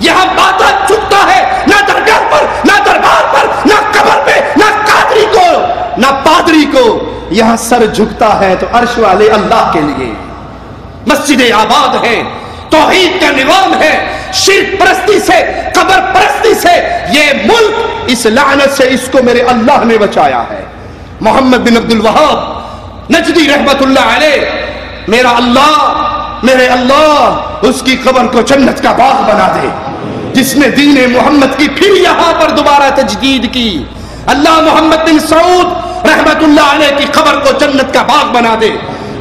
Speaker 3: یہاں ماتھا جھکتا ہے نہ درگاہ پر، نہ دربار پر، نہ قبر پہ، نہ قادری کو، نہ پادری کو. یہاں سر جھکتا ہے تو عرش والے اللہ کے لیے. مسجدیں آباد ہیں، توحید کا نظام ہے. شرک پرستی سے، قبر پرستی سے یہ ملک اس لعنت سے اس کو میرے اللہ نے بچایا ہے. محمد بن عبد الوہاب نجدی رحمت اللہ علیہ، میرے اللہ اس کی قبر کو جنت کا باغ بنا دے. جس نے دین محمد کی پھر یہاں پر دوبارہ تجدید کی. اللہ محمد بن سعود رحمت اللہ علیہ کی قبر کو جنت کا باغ بنا دے.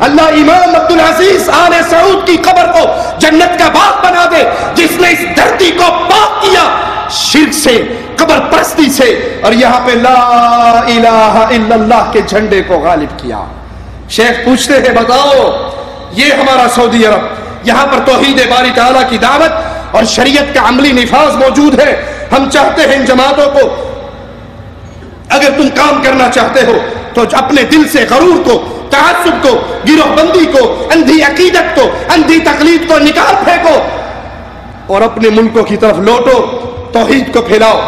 Speaker 3: اللہ امام عبدالعزیز آل سعود کی قبر کو جنت کا باغ بنا دے. جس نے اس دھرتی کو پاک کیا شرک سے، قبر پرستی سے، اور یہاں پہ لا الہ الا اللہ کے جھنڈے کو غالب کیا. شیخ پوچھتے ہیں بتاؤ یہ ہمارا سعودی عرب، یہاں پر توحید باری تعالیٰ کی دعوت اور شریعت کا عملی نفاذ موجود ہے. ہم چاہتے ہیں ان جماعتوں کو، اگر تم کام کرنا چاہتے ہو تو اپنے دل سے غرور کو، تعصب کو، گروہ بندی کو، اندھی عقیدت کو، اندھی تقلید کو نکال پھینکو اور اپنے ملکوں کی طرف لوٹو، توحید کو پھیلاؤ.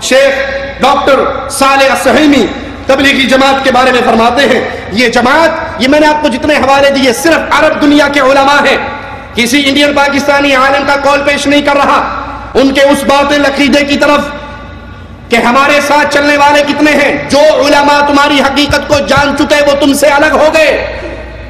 Speaker 3: شیخ ڈاکٹر صالح السہیمی تبلیغی جماعت کے بارے میں فرماتے ہیں، یہ جماعت، یہ میں نے آپ کو جتنے حوالے دیے صرف عرب دنیا کے علماء ہیں. کسی انڈین پاکستانی عالم کا قول پیش نہیں کر رہا. ان کے اس باطل عقیدے کی طرف کہ ہمارے ساتھ چلنے والے کتنے ہیں. جو علماء تمہاری حقیقت کو جان چکے وہ تم سے الگ ہو گئے.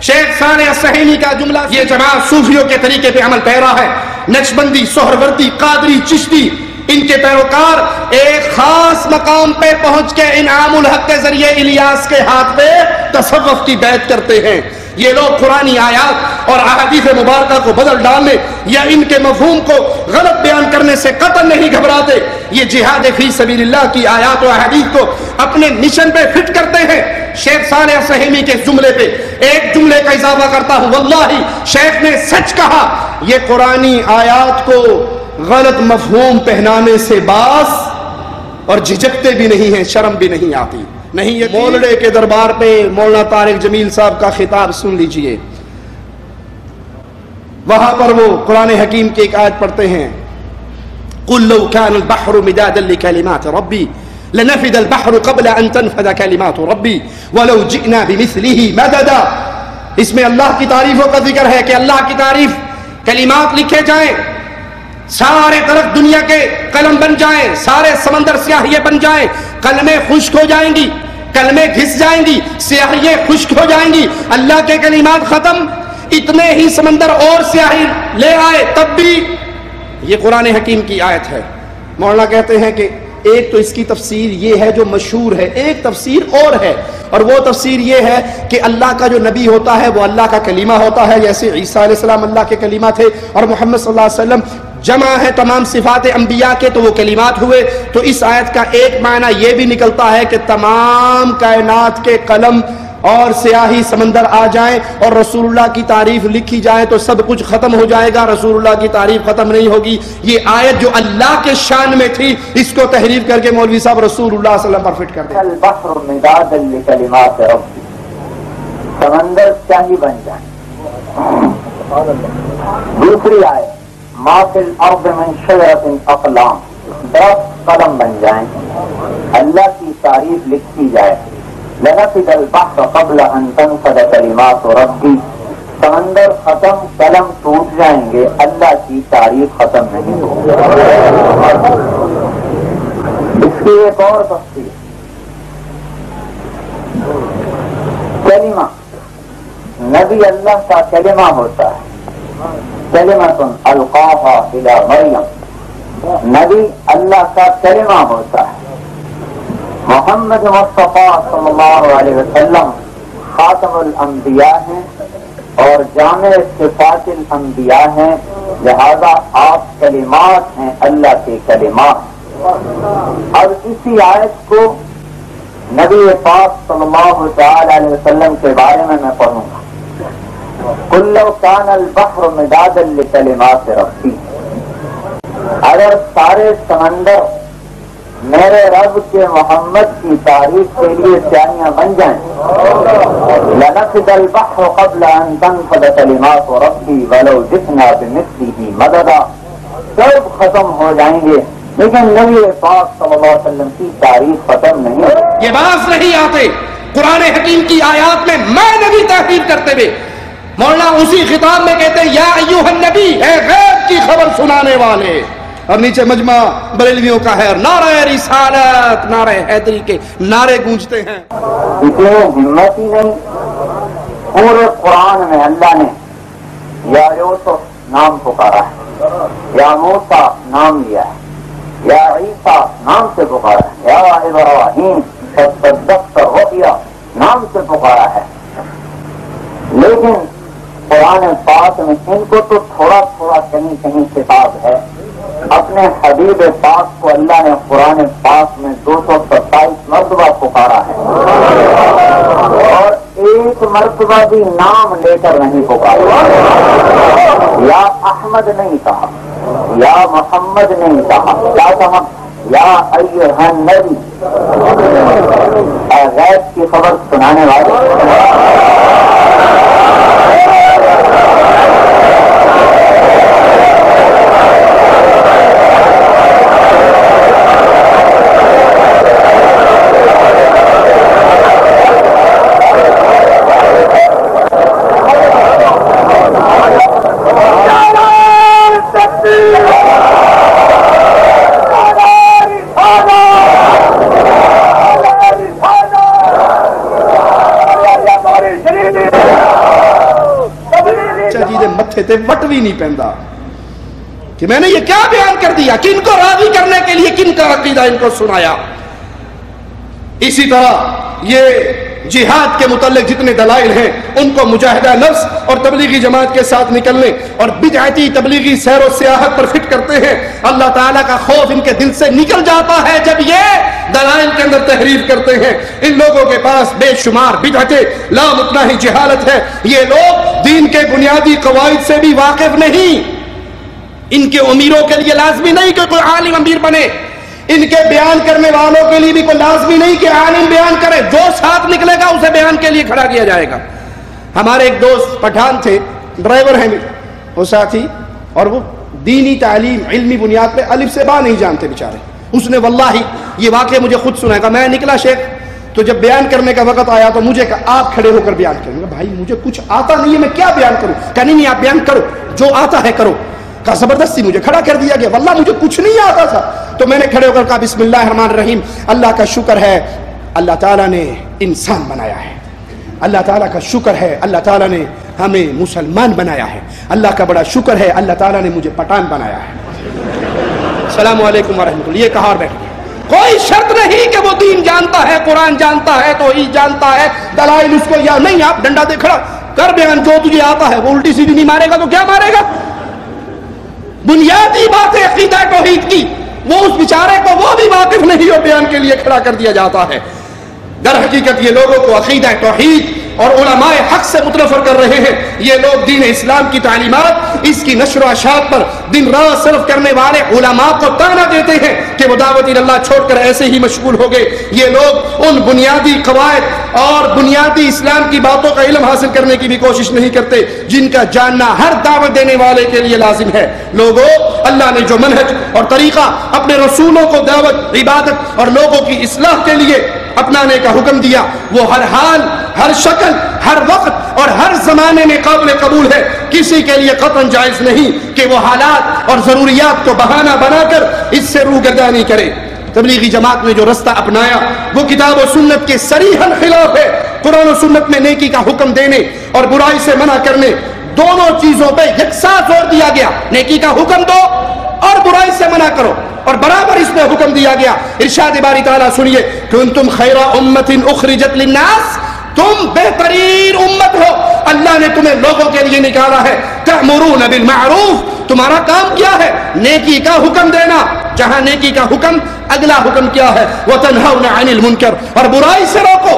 Speaker 3: شیخ صالح السہیمی کا جملہ، یہ جماعت صوفیوں کے طریقے پہ عمل پیرا ہے. نقشبندی، سہروردی، قادری، چشتی، ان کے پیروکار ایک خاص مقام پہ پہنچ کے انعام الحق کے ذریعے الیاس کے ہاتھ پہ تصوف کی بیعت کرتے ہیں. یہ لوگ قرآنی آیات اور احادیث مبارکہ کو بدل ڈالنے یا ان کے مفہوم کو غلط بیان کرنے سے قطعاً نہیں گھبراتے. یہ جہاد فی سبیل اللہ کی آیات و احادیث کو اپنے مشن پہ فٹ کرتے ہیں. شیخ صالح السہیمی کے جملے پہ ایک جملے کا اضافہ کرتا ہوں، واللہ شیخ نے سچ کہا. یہ قرآنی آیات کو غلط مفہوم پہنانے سے باز اور جھجکتے بھی نہیں ہیں، شرم بھی نہیں آتی. نہیں، یہ مولڑے کے دربار پہ مولانا طارق جمیل صاحب کا خطاب سن لیجئے. وہاں پر وہ قرآن حکیم کی ایک آیت پڑھتے ہیں، قُلْ لَوْ كَانَ الْبَحْرُ مِدَادًا لِكَلِمَاتِ رَبِّي لَنَفِدَ الْبَحْرُ قَبْلَ أَن تَنْفَدَ كَلِمَاتُ رَبِّي وَلَوْ جِئْنَا بِمِثْلِهِ مَدَدًا. اس میں اللہ کی تعریفوں کا ذکر ہے کہ اللہ کی تعریف، کلمات لکھے جائیں، سارے طرف دنیا کے قلم بن جائیں، سارے سمندر سیاہیے بن جائیں، قلمیں خشک ہو جائیں گی، قلمیں گھس جائیں گی، سیاہیے خشک ہو جائیں گی. اللہ کے کلمات ختم، اتنے ہی سمندر اور سیاہی لے آئے تب بھی. یہ قرآن حکیم کی آیت ہے. مولانا کہتے ہیں کہ ایک تو اس کی تفسیر یہ ہے جو مشہور ہے، ایک تفسیر اور ہے، اور وہ تفسیر یہ ہے کہ اللہ کا جو نبی ہوتا ہے وہ اللہ کا کلمہ ہوتا ہے. جیسے عیسیٰ علیہ السلام اللہ کے کلمہ تھے اور محمد صلی اللہ علیہ وسلم جمع ہے تمام صفات انبیاء کے تو وہ کلمات ہوئے. تو اس آیت کا ایک معنی یہ بھی نکلتا ہے کہ تمام کائنات کے قلم اور سیاہی سمندر آ جائیں اور رسول اللہ کی تعریف لکھی جائے تو سب کچھ ختم ہو جائے گا، رسول اللہ کی تعریف ختم نہیں ہوگی. یہ آیت جو اللہ کے شان میں تھی اس کو تحریف کر کے مولوی صاحب رسول اللہ صلی اللہ علیہ وسلم پر فٹ کر دیں.
Speaker 7: البحر مدادا لکلمات ربی، سمندر سیاہی بن جائے. دوسری آیت ما فی الارض من شجرۃ اقلام، درخت قلم بن جائیں، اللہ کی تعریف لکھی جائے. لنفد البحر قبل ان تنفد کلمات ربی، سمندر ختم، قلم ٹوٹ جائیں گے، اللہ کی تعریف ختم نہیں ہوگی. اس کی ایک اور تفصیل، کلمہ نبی اللہ کا کلمہ ہوتا ہے. کلمۃ القاها الی مریم، نبی اللہ کا کلمہ ہوتا ہے. محمد مصطفیٰ صلی اللہ علیہ وسلم خاتم الانبیاء ہیں اور جامع صفات الانبیاء ہیں، لہذا آپ کلمات ہیں، اللہ کے کلمات. اب اسی آیت کو نبی پاک صلی اللہ تعالی علیہ وسلم کے بارے میں پڑھوں گا. قُلْ لَوْ كَانَ الْبَحْرُ مِدَادًا لِكَلِمَاتِ رَبِّي، اگر سارے سمندر میرے رب کے محمد کی تعریف کے لیے سیاحیاں بن جائیں. لنفد البحر قبل ان تنفد کلمات ربی ولو جئنا بمثله مددا. سب ختم ہو جائیں گے لیکن نبی پاک صلی اللہ علیہ وسلم کی تعریف ختم نہیں ہوگی.
Speaker 3: یہ باز نہیں آتے قرآن حکیم کی آیات میں نبی تحریر کرتے ہوئے مولانا اسی خطاب میں کہتے ہیں یا ایھا النبی، اے غیب کی خبر سنانے والے. اور نیچے مجمع بریلویوں کا ہے اور نعرہ رسالت، نعرہ حیدری کے نعرے گونجتے ہیں.
Speaker 7: اتنی ہمت ہی نہیں. پورے قرآن میں اللہ نے یا یوسف نام پکارا ہے، یا موسیٰ نام لیا ہے، یا عیسیٰ نام سے پکارا ہے، یا ابراہیم صدقت الرؤیا نام سے پکارا ہے. لیکن قرآن پاک میں ان کو تو تھوڑا تھوڑا کہیں کہیں خطاب ہے. اپنے حبیب پاک کو اللہ نے قرآن پاک میں 227 مرتبہ پکارا ہے اور ایک مرتبہ بھی نام لے کر نہیں پکارا. یا احمد نہیں کہا، یا محمد نہیں کہا، کیا کہا؟ یا ایھا النبی، غیب کی خبر سنانے والے.
Speaker 3: تے وٹ بھی نہیں پہندا کہ میں نے یہ کیا بیان کر دیا، کن کو راضی کرنے کے لیے کن کا عقیدہ ان کو سنایا. اسی طرح یہ جہاد کے متعلق جتنے دلائل ہیں ان کو مجاہدہ نفس اور تبلیغی جماعت کے ساتھ نکلنے اور بدعتی تبلیغی سیر و سیاحت پر فٹ کرتے ہیں. اللہ تعالیٰ کا خوف ان کے دل سے نکل جاتا ہے جب یہ دلائل کے اندر تحریر کرتے ہیں. ان لوگوں کے پاس بے شمار بدعتیں، لامتناہی جہالت ہے. یہ لوگ دین کے بنیادی قواعد سے بھی واقف نہیں. ان کے امیروں کے لیے لازمی نہیں کہ کوئی عالم امیر بنے، ان کے بیان کرنے والوں کے لیے بھی کوئی لازمی نہیں کہ عالم بیان کرے. جو ساتھ نکلے گا اسے بیان کے لیے کھڑا کیا جائے گا. ہمارے ایک دوست پٹھان تھے، ڈرائیور ہیں وہ ساتھی، اور وہ دینی تعلیم علمی بنیاد پہ الف سے با نہیں جانتے بیچارے. اس نے واللہ یہ واقعہ مجھے خود سنایا کہ میں نکلا شیخ تو جب بیان کرنے کا وقت آیا تو مجھے کہا آپ کھڑے ہو کر بیان کریں. بھائی مجھے کچھ آتا نہیں ہے، میں کیا بیان کروں؟ کہا نہیں آپ بیان کرو، جو آتا ہے کرو. کہا زبردستی مجھے کھڑا کر دیا گیا، واللہ مجھے کچھ نہیں آتا تھا. تو میں نے کھڑے ہو کر کہا بسم اللہ الرحمن الرحیم. اللہ کا شکر ہے اللہ تعالیٰ نے انسان بنایا ہے، اللہ تعالیٰ کا شکر ہے اللہ تعالیٰ نے ہمیں مسلمان بنایا ہے، اللہ کا بڑا شکر ہے اللہ تعالیٰ نے مجھے پٹھان بنایا ہے. السلام علیکم ورحمۃ اللہ. یہ کہا اور بیٹھ. کوئی شرط نہیں کہ وہ دین جانتا ہے، قرآن جانتا ہے، توحید جانتا ہے، دلائل اس کو یا نہیں. آپ ڈنڈا دے کھڑا کر بیان، جو تجھے آتا ہے. وہ الٹی سیدھی نہیں مارے گا تو کیا مارے گا؟ بنیادی باتیں عقیدہ توحید کی وہ اس بیچارے کو وہ بھی واقف نہیں ہو، بیان کے لیے کھڑا کر دیا جاتا ہے. در حقیقت یہ لوگوں کو عقیدہ توحید اور علماء حق سے متنفر کر رہے ہیں. یہ لوگ دین اسلام کی تعلیمات، اس کی نشر و اشاعت پر دن رات صرف کرنے والے علماء کو طعنہ دیتے ہیں کہ وہ دعوت اللہ چھوڑ کر ایسے ہی مشغول ہو گئے. یہ لوگ ان بنیادی قواعد اور بنیادی اسلام کی باتوں کا علم حاصل کرنے کی بھی کوشش نہیں کرتے جن کا جاننا ہر دعوت دینے والے کے لیے لازم ہے. لوگوں، اللہ نے جو منہج اور طریقہ اپنے رسولوں کو دعوت، عبادت اور لوگوں کی اصلاح کے لیے اپنانے کا حکم دیا، وہ ہر حال، ہر شکل، ہر وقت اور ہر زمانے میں قابل قبول ہے. کسی کے لیے قطعاً جائز نہیں کہ وہ حالات اور ضروریات کو بہانہ بنا کر اس سے روگردانی کرے. تبلیغی جماعت نے جو رستہ اپنایا وہ کتاب و سنت کے صریحاً خلاف ہے. قرآن و سنت میں نیکی کا حکم دینے اور برائی سے منع کرنے، دونوں چیزوں پہ یکساں زور دیا گیا. نیکی کا حکم دو اور برائی سے منع کرو، اور برابر اس میں حکم دیا گیا. ارشاد باری تعالیٰ سنیے، کنتم خیر امت اخرجت للناس، تم بہترین امت ہو، اللہ نے تمہیں لوگوں کے لیے نکالا ہے. تأمرون بالمعروف، تمہارا کام کیا ہے؟ نیکی کا حکم دینا. جہاں نیکی کا حکم، اگلا حکم کیا ہے؟ وتنہون عن المنکر، اور برائی سے روکو.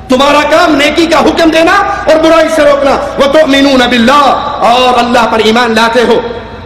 Speaker 3: تمہارا کام نیکی کا حکم دینا اور برائی سے روکنا. وتؤمنون باللہ، اور اللہ پر ایمان لاتے ہو.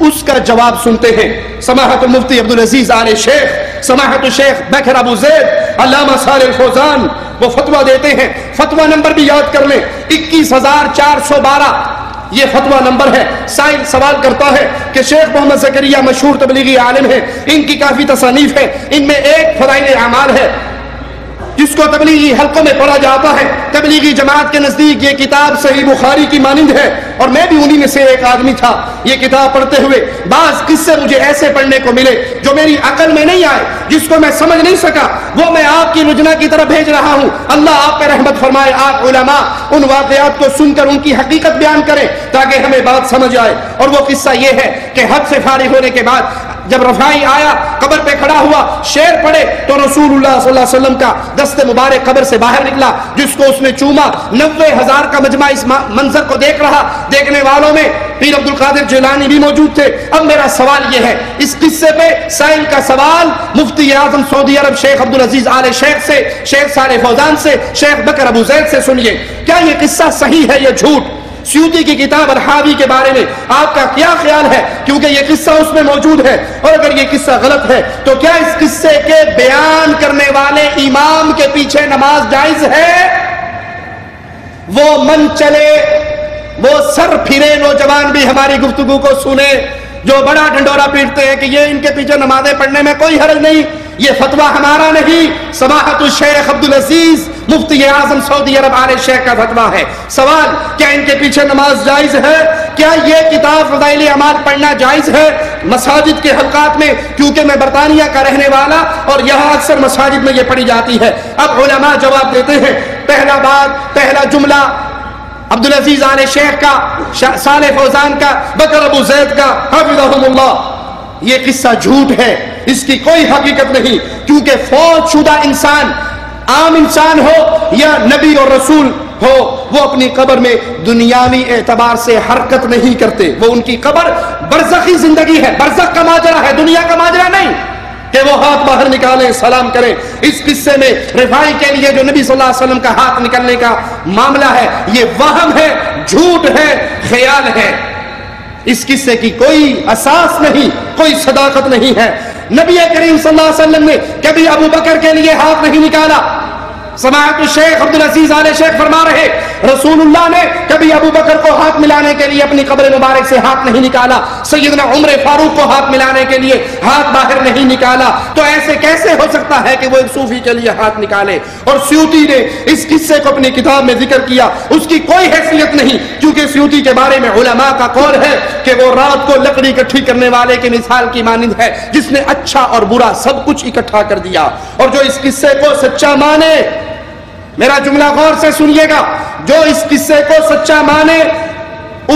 Speaker 3: اس کا جواب سنتے ہیں. سماحت المفتی عبدالعزیز آل شیخ، سماحت الشیخ بکر ابو زید، علامہ صالح الفوزان وہ فتویٰ دیتے ہیں. فتویٰ نمبر بھی یاد کر لیں، 21412 یہ فتویٰ نمبر ہے. سائل سوال کرتا ہے کہ شیخ محمد زکریا مشہور تبلیغی عالم ہے، ان کی کافی تصانیف ہے، ان میں ایک فضائل اعمال ہے جس کو تبلیغی حلقوں میں پڑھا جاتا ہے. تبلیغی جماعت کے نزدیک یہ کتاب صحیح بخاری کی مانند ہے، اور میں بھی انہی میں سے ایک آدمی تھا. یہ کتاب پڑھتے ہوئے بعض قصے مجھے ایسے پڑھنے کو ملے جو میری عقل میں نہیں آئے، جس کو میں سمجھ نہیں سکا، وہ میں آپ کی رجنا کی طرف بھیج رہا ہوں. اللہ آپ پہ رحمت فرمائے. آپ علماء ان واقعات کو سن کر ان کی حقیقت بیان کریں تاکہ ہمیں بات سمجھ آئے. اور وہ قصہ یہ ہے کہ حج سے فارغ ہونے کے بعد جب رفاعی آیا، قبر پہ کھڑا ہوا، شعر پڑھے تو رسول اللہ صلی اللہ علیہ وسلم کا دست مبارک قبر سے باہر نکلا، جس کو اس نے چوما. 90,000 کا مجمع اس منظر کو دیکھ رہا. دیکھنے والوں میں پیر عبد القادر جیلانی بھی موجود تھے. اب میرا سوال یہ ہے، اس قصے پہ سائل کا سوال مفتی اعظم سعودی عرب شیخ عبدالعزیز آل شیخ سے، شیخ صالح فوزان سے، شیخ بکر ابو زید سے سنیے. کیا یہ قصہ صحیح ہے یا جھوٹ؟ سیوطی کی کتاب الحاوی کے بارے میں آپ کا کیا خیال ہے؟ کیونکہ یہ قصہ اس میں موجود ہے، اور اگر یہ قصہ غلط ہے تو کیا اس قصے کے بیان کرنے والے امام کے پیچھے نماز جائز ہے؟ وہ من چلے، وہ سر پھرے نوجوان بھی ہماری گفتگو کو سنے جو بڑا ڈھنڈورا پیٹتے ہیں کہ یہ ان کے پیچھے نمازیں پڑھنے میں کوئی حرج نہیں. یہ فتویٰ ہمارا نہیں، سماحت الشیخ عبدالعزیز مفتی اعظم سعودی عرب آل شیخ کا فتویٰ ہے. سوال، کیا ان کے پیچھے نماز جائز ہے؟ کیا یہ کتاب فضائل اعمال پڑھنا جائز ہے مساجد کے حلقات میں؟ کیونکہ میں برطانیہ کا رہنے والا اور یہاں اکثر مساجد میں یہ پڑھی جاتی ہے. اب علماء جواب دیتے ہیں. پہلا جملہ عبدالعزیز آل شیخ کا، صالح فوزان کا، بکر ابو زید کا حفظہم اللہ، یہ قصہ جھوٹ ہے، اس کی کوئی حقیقت نہیں. کیونکہ فوت شدہ انسان، عام انسان ہو یا نبی اور رسول ہو، وہ اپنی قبر میں دنیاوی اعتبار سے حرکت نہیں کرتے. وہ ان کی قبر برزخی زندگی ہے، برزخ کا ماجرا ہے، دنیا کا ماجرا نہیں کہ وہ ہاتھ باہر نکالیں سلام کریں. اس قصے میں رفاعی کے لیے جو نبی صلی اللہ علیہ وسلم کا ہاتھ نکلنے کا معاملہ ہے، یہ وہم ہے، جھوٹ ہے، خیال ہے. اس قصے کی کوئی اساس نہیں، کوئی صداقت نہیں ہے. نبی کریم صلی اللہ علیہ وسلم نے کبھی ابو بکر کے لیے ہاتھ نہیں نکالا. سماحت الشیخ عبدالعزیز آل شیخ فرما رہے، رسول اللہ نے کبھی ابو بکر کو ہاتھ ملانے کے لیے اپنی قبر مبارک سے ہاتھ نہیں نکالا. سیدنا عمر فاروق کو ہاتھ ملانے کے لیے ہاتھ باہر نہیں نکالا. تو ایسے کیسے ہو سکتا ہے کہ وہ ایک صوفی کے لیے ہاتھ نکالے؟ اور سیوطی نے اس قصے کو اپنی کتاب میں ذکر کیا. اس کی کوئی حیثیت نہیں، کیونکہ سیوطی کے بارے میں علماء کا قول ہے کہ وہ رات کو لکڑی اکٹھی کرنے والے کی مثال کی مانند ہے، جس نے اچھا اور برا سب کچھ اکٹھا کر دیا. اور جو اس قصے کو سچا مانے، میرا جملہ غور سے سنیے گا، جو اس قصے کو سچا مانے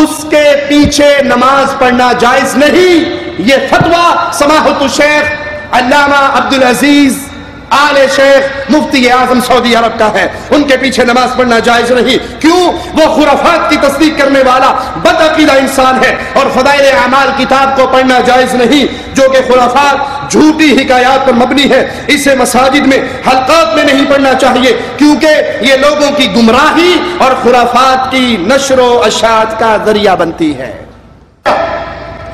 Speaker 3: اس کے پیچھے نماز پڑھنا جائز نہیں. یہ فتویٰ سماحت الشیخ علامہ عبدالعزیز آل شیخ مفتی اعظم سعودی عرب کا ہے. ان کے پیچھے نماز پڑھنا جائز نہیں. کیوں؟ وہ خرافات کی تصدیق کرنے والا بدعقیدہ انسان ہے. اور فضائل اعمال کتاب کو پڑھنا جائز نہیں، جو کہ خرافات، جھوٹی حکایات پر مبنی ہے. اسے مساجد میں، حلقات میں نہیں پڑھنا چاہیے، کیونکہ یہ لوگوں کی گمراہی اور خرافات کی نشر و اشاعت کا ذریعہ بنتی ہے.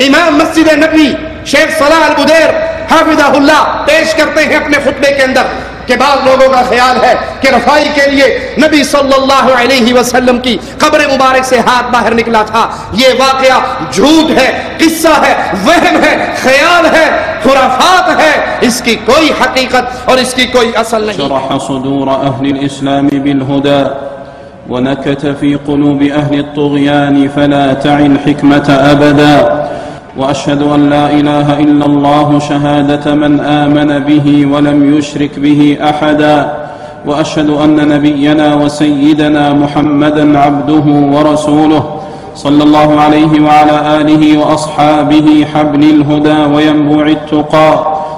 Speaker 3: امام مسجد نبوی شیخ صلاح البدیر حافظہ اللہ پیش کرتے ہیں اپنے خطبے کے اندر کہ بعض لوگوں کا خیال ہے کہ رفاعی کے لیے نبی صلی اللہ علیہ وسلم کی قبر مبارک سے ہاتھ باہر نکلا تھا. یہ واقعہ جھوٹ ہے، قصہ ہے، وہم ہے، خیال ہے، خرافات ہے. اس کی کوئی حقیقت اور اس کی کوئی اصل نہیں.
Speaker 8: شرح صدور اہل الاسلام بالہدى ونكت في قلوب اہل الطغيان فلا تعي الحكمة ابدا. وأشهد أن لا إله إلا الله شهادة من آمن به ولم يشرك به أحدا. وأشهد أن نبينا وسيدنا محمدا عبده ورسوله صلى الله عليه وعلى آله وأصحابه حبل الهدى وينبوع التقى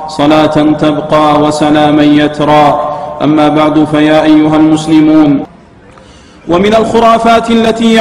Speaker 8: صلاة تبقى وسلاما يترى. أما بعد فيا أيها المسلمون، ومن الخرافات التي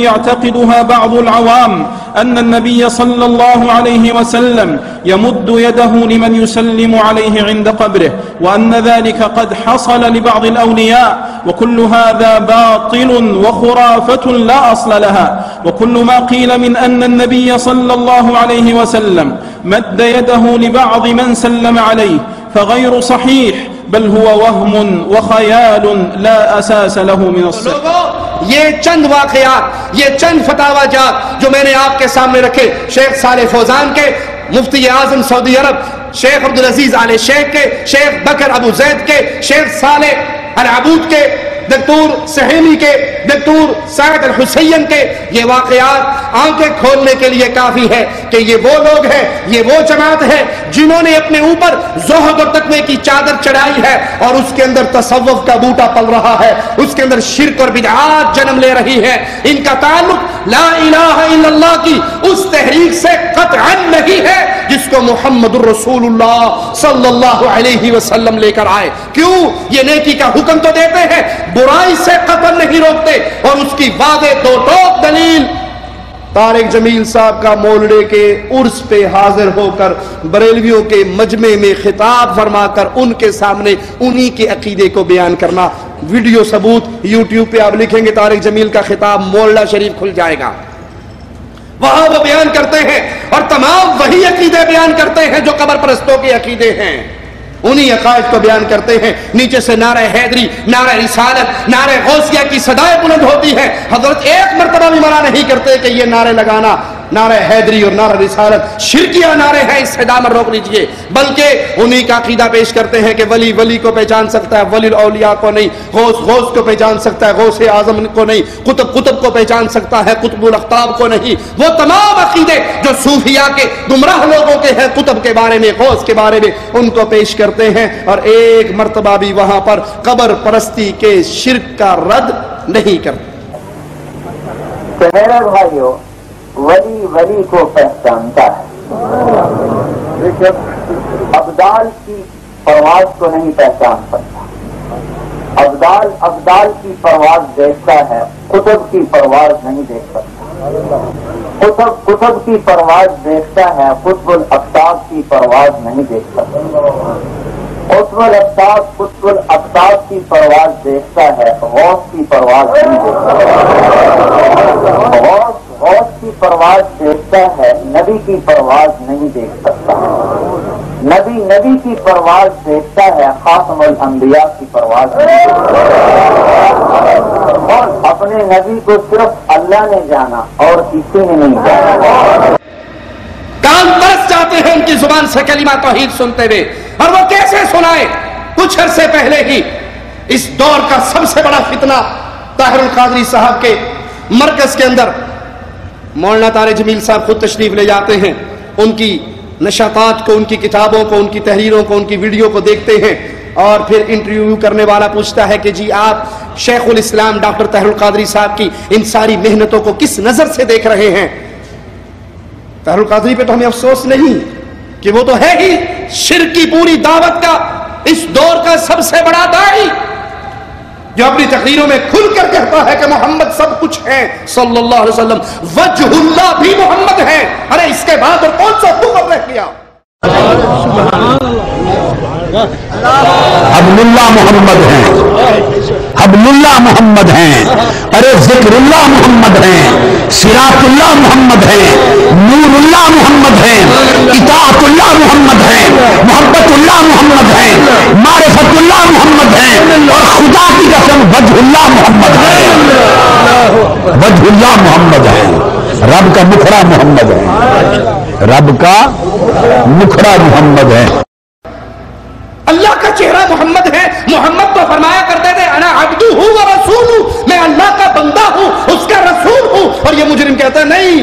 Speaker 8: يعتقدها بعض العوام أن النبي صلى الله عليه وسلم يمد يده لمن يسلم عليه عند قبره، وأن ذلك قد حصل لبعض الأولياء، وكل هذا باطل وخرافة لا أصل لها. وكل ما قيل من أن النبي صلى الله عليه وسلم مد يده لبعض من سلم عليه فغير صحيح، بل هو وهم وخيال لا أساس له من الصحة.
Speaker 3: یہ چند واقعات، یہ چند فتاوی جات جو میں نے آپ کے سامنے رکھے، شیخ صالح فوزان کے، مفتی اعظم سعودی عرب شیخ عبدالعزیز آل شیخ کے، شیخ بکر ابو زید کے، شیخ صالح العبود کے، دکتور سہیلی کے، دکتور سعد الحسین کے، یہ واقعات آنکھیں کھولنے کے لیے کافی ہے کہ یہ وہ لوگ ہیں، یہ وہ جماعت ہے جنہوں نے اپنے اوپر زہد اور تقوی کی چادر چڑھائی ہے، اور اس کے اندر تصوف کا بوٹا پل رہا ہے، اس کے اندر شرک اور بدعات جنم لے رہی ہے. ان کا تعلق لا الہ الا اللہ کی اس تحریک سے قطعا نہیں ہے جس کو محمد الرسول اللہ صلی اللہ علیہ وسلم لے کر آئے. کیوں؟ یہ نیکی کا حکم تو دیتے ہیں، برائی سے قتل نہیں روکتے، اور اس کی واضح دو ٹوک دلیل طارق جمیل صاحب کا مولڑے کے عرس پہ حاضر ہو کر بریلویوں کے مجمع میں خطاب فرما کر ان کے سامنے انہی کے عقیدے کو بیان کرنا. ویڈیو ثبوت یوٹیوب پہ آپ لکھیں گے طارق جمیل کا خطاب مولڑا شریف کھل جائے گا، وہاں وہ بیان کرتے ہیں، اور تمام وہی عقیدے بیان کرتے ہیں جو قبر پرستوں کے عقیدے ہیں، انہی عقائد کو بیان کرتے ہیں. نیچے سے نعرہ حیدری، نعرہ رسالت، نعرہ غوثیہ کی صدائیں بلند ہوتی ہیں. حضرت ایک مرتبہ بھی منع نہیں کرتے کہ یہ نعرے لگانا، نعرہ حیدری اور نعرہ رسالت شرکیہ نعرے ہیں، اس سے دامن روک لیجئے. بلکہ انہی کا عقیدہ پیش کرتے ہیں کہ ولی ولی کو پہچان سکتا ہے، ولی الاولیاء کو نہیں، غوث غوث کو پہچان سکتا ہے، غوث اعظم کو نہیں، قطب قطب کو پہچان سکتا ہے، قطب الاقطاب کو نہیں. وہ تمام عقیدے جو صوفیاء کے گمراہ لوگوں کے ہیں، قطب کے بارے میں، غوث کے بارے میں، ان کو پیش کرتے ہیں، اور ایک مرتبہ بھی وہاں پر قبر پرستی کے شرک کا رد نہیں کرتے.
Speaker 7: میرے بھائیو، ولی ولی کو پہچانتا ہے، لیکن ابدال کی پرواز کو نہیں پہچان سکتا. ابدال کی پرواز دیکھتا ہے، قطب کی پرواز نہیں دیکھ سکتا. قطب کی پرواز دیکھتا ہے، قطب الاقطاب کی پرواز نہیں دیکھ سکتا. قطب الاقطاب کی پرواز دیکھتا ہے، غوث کی پرواز نہیں دیکھ سکتا. غوث کی پرواز دیکھتا ہے، نبی کی پرواز نہیں دیکھ سکتا. نبی کی پرواز دیکھتا ہے، خاتم الانبیاء کی پرواز نہیں دیکھ سکتا. اور اپنے نبی کو صرف اللہ نے جانا اور کسی نے نہیں جانا.
Speaker 3: کان ترس جاتے ہیں ان کی زبان سے کلمہ توحید سنتے ہوئے، اور وہ کیسے سنائے. کچھ عرصے پہلے ہی اس دور کا سب سے بڑا فتنہ طاہر القادری صاحب کے مرکز کے اندر مولانا طارق جمیل صاحب خود تشریف لے جاتے ہیں. ان کی نشاطات کو، ان کی کتابوں کو، ان کی تحریروں کو، ان کی ویڈیو کو دیکھتے ہیں، اور پھر انٹرویو کرنے والا پوچھتا ہے کہ جی آپ شیخ الاسلام ڈاکٹر طاہر القادری صاحب کی ان ساری محنتوں کو کس نظر سے دیکھ رہے ہیں. طاہر القادری پہ تو ہمیں افسوس نہیں کہ وہ تو ہے ہی شرک کی پوری دعوت کا اس دور کا سب سے بڑا داعی، جو اپنی تقریروں میں کھل کر کہتا ہے کہ محمد سب کچھ ہے صلی اللہ علیہ وسلم، وجہ اللہ بھی محمد ہے. ارے اس کے بعد اور کون سا حکم رہ گیا؟
Speaker 9: حبل اللہ محمد ہیں، حبل اللہ محمد ہیں، ارے ذکر اللہ محمد ہیں، صراط اللہ محمد ہیں، نور اللہ محمد ہیں، اطاعت اللہ محمد ہیں، محبت اللہ محمد ہیں، معرفت اللہ محمد ہیں، اور خدا کی قسم وجہ اللہ محمد ہیں. وجہ اللہ محمد ہیں، رب کا مکھڑا محمد ہے، رب کا مکھڑا محمد ہے.
Speaker 3: اللہ کا چہرہ محمد ہے. محمد تو فرمایا کرتے تھے انا عبدہ و رسول ہوں، میں اللہ کا بندہ ہوں، اس کا رسول ہوں. اور یہ مجرم کہتا ہے نہیں،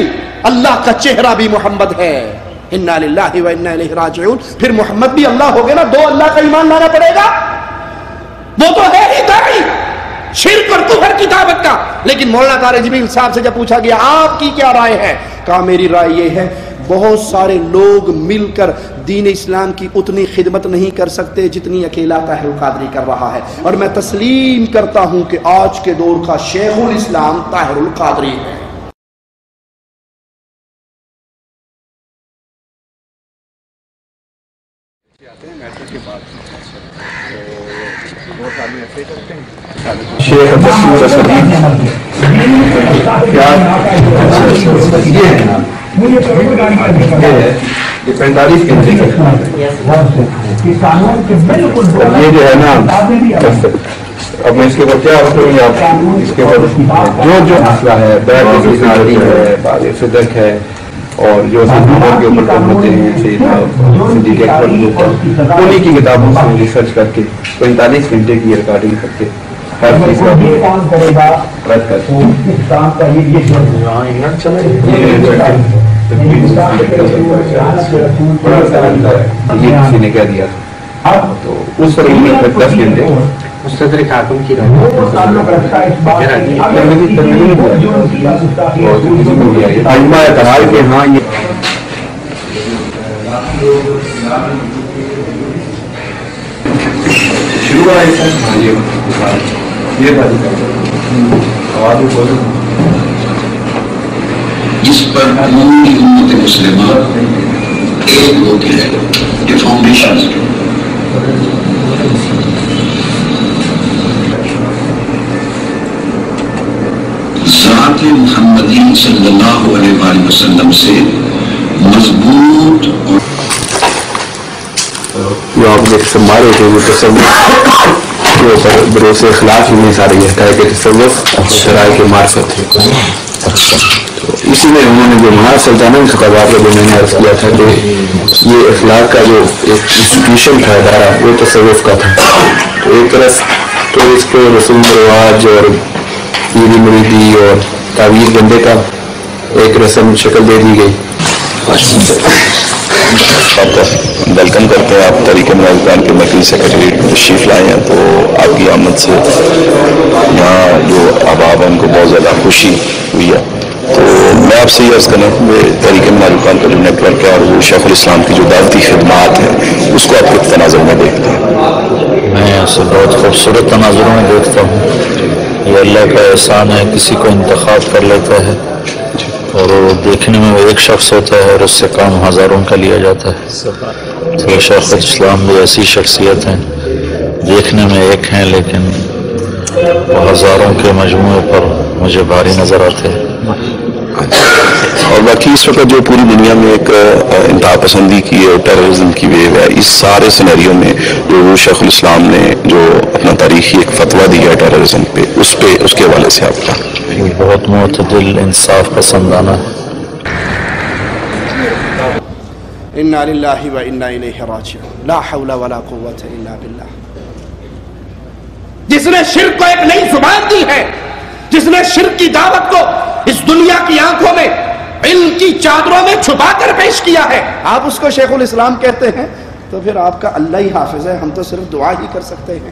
Speaker 3: اللہ کا چہرہ بھی محمد ہے. انا للہ و انا الیہ راجعون. پھر محمد بھی اللہ ہو گئے نا، دو اللہ کا ایمان لانا پڑے گا. وہ تو ہے ہی داعی شرک اور کفر کی دعوت کا. لیکن مولانا طارق جمیل صاحب سے جب پوچھا گیا آپ کی کیا رائے ہے، کہا میری رائے یہ ہے
Speaker 1: بہت سارے لوگ مل کر دین اسلام کی اتنی خدمت نہیں کر سکتے جتنی اکیلا طاہر القادری کر رہا ہے، اور میں تسلیم کرتا ہوں کہ آج کے دور کا شیخ الاسلام طاہر القادری ہے۔
Speaker 10: یہ 45 گھنٹے یہ جو ہے نا، اب میں اس کے اوپر کیا بتاؤں آپ، اس کے اوپر جو مسئلہ ہے، ہے، صدق ہے، اور جو کے اوپر ہوتے ہیں انہیں کی کتابوں سے ریسرچ کر کے 45 گھنٹے کی ریکارڈنگ کر کے ہر چیز کا رد کر یہ کسی نے کہہ دیا تو اس پر 10 گھنٹے مستدرک حاکم کی کہ ہاں
Speaker 11: جس پر پوری امت مسلمہ ایک ہوتی ہے، یہ فاؤنڈیشن ذات محمدی صلی اللہ علیہ وآلہ وسلم سے مضبوط
Speaker 10: جو آپ نے مارے تھے وہ تصوف کے اوپر بروس اخلاق ہی نہیں سارے یہ ہے کہ تصوف شرائع کے معرفت ہے۔ اسی میں انہوں نے جو مہار سلطانہ خطابات کا جو میں نے عرض کیا تھا کہ یہ اخلاق کا جو ایک انسٹیٹیوشن تھا ادارہ وہ تصوف کا تھا، تو ایک طرف تو اس کو رسوم رواج اور پیری مریدی اور تعویذ بندے کا ایک رسم شکل دے دی گئی۔
Speaker 12: آپ کا ویلکم کرتے ہیں، آپ تحریک مظاہرین کے مرکزی سیکرٹری تشریف لائے ہیں، تو آپ کی آمد سے یہاں جو احباب ہیں ان کو بہت زیادہ خوشی ہوئی ہے۔ تو میں آپ سے یہ عرض کروں کہ تحریک مظاہرین کا جو نیٹ ورک ہے اور وہ شیخ الاسلام کی جو دعوتی خدمات ہیں اس کو آپ کس تناظر میں دیکھتے ہیں؟
Speaker 13: میں اسے بہت خوبصورت تناظروں میں دیکھتا ہوں، یہ اللہ کا احسان ہے، کسی کو انتخاب کر لیتا ہے اور وہ دیکھنے میں ایک شخص ہوتا ہے اور اس سے کام ہزاروں کا لیا جاتا ہے۔ تو شیخ الاسلام بھی ایسی شخصیت ہیں، دیکھنے میں ایک ہیں لیکن وہ ہزاروں کے مجموعے پر مجھے بھاری نظر آتے ہیں۔
Speaker 12: اور باقی اس وقت جو پوری دنیا میں ایک انتہا پسندی کی اور ٹیررزم کی ویو ہے، اس سارے سینیریو میں جو شیخ الاسلام نے جو اپنا تاریخی ایک فتویٰ دیا ہے ٹیررزم پہ اس کے حوالے سے آپ کا
Speaker 13: بہت معتدل انصاف پسندانہ ہے۔
Speaker 1: انا للہ و انا الیہ راجعون، لا حول ولا قوت الا باللہ۔ جس نے شرک کو ایک نئی زبان دی ہے، جس نے شرک کی دعوت کو اس دنیا کی آنکھوں میں علم کی چادروں میں چھپا کر پیش کیا ہے، آپ اس کو شیخ الاسلام کہتے ہیں، تو پھر آپ کا اللہ ہی حافظ ہے، ہم تو صرف دعا ہی کر سکتے ہیں۔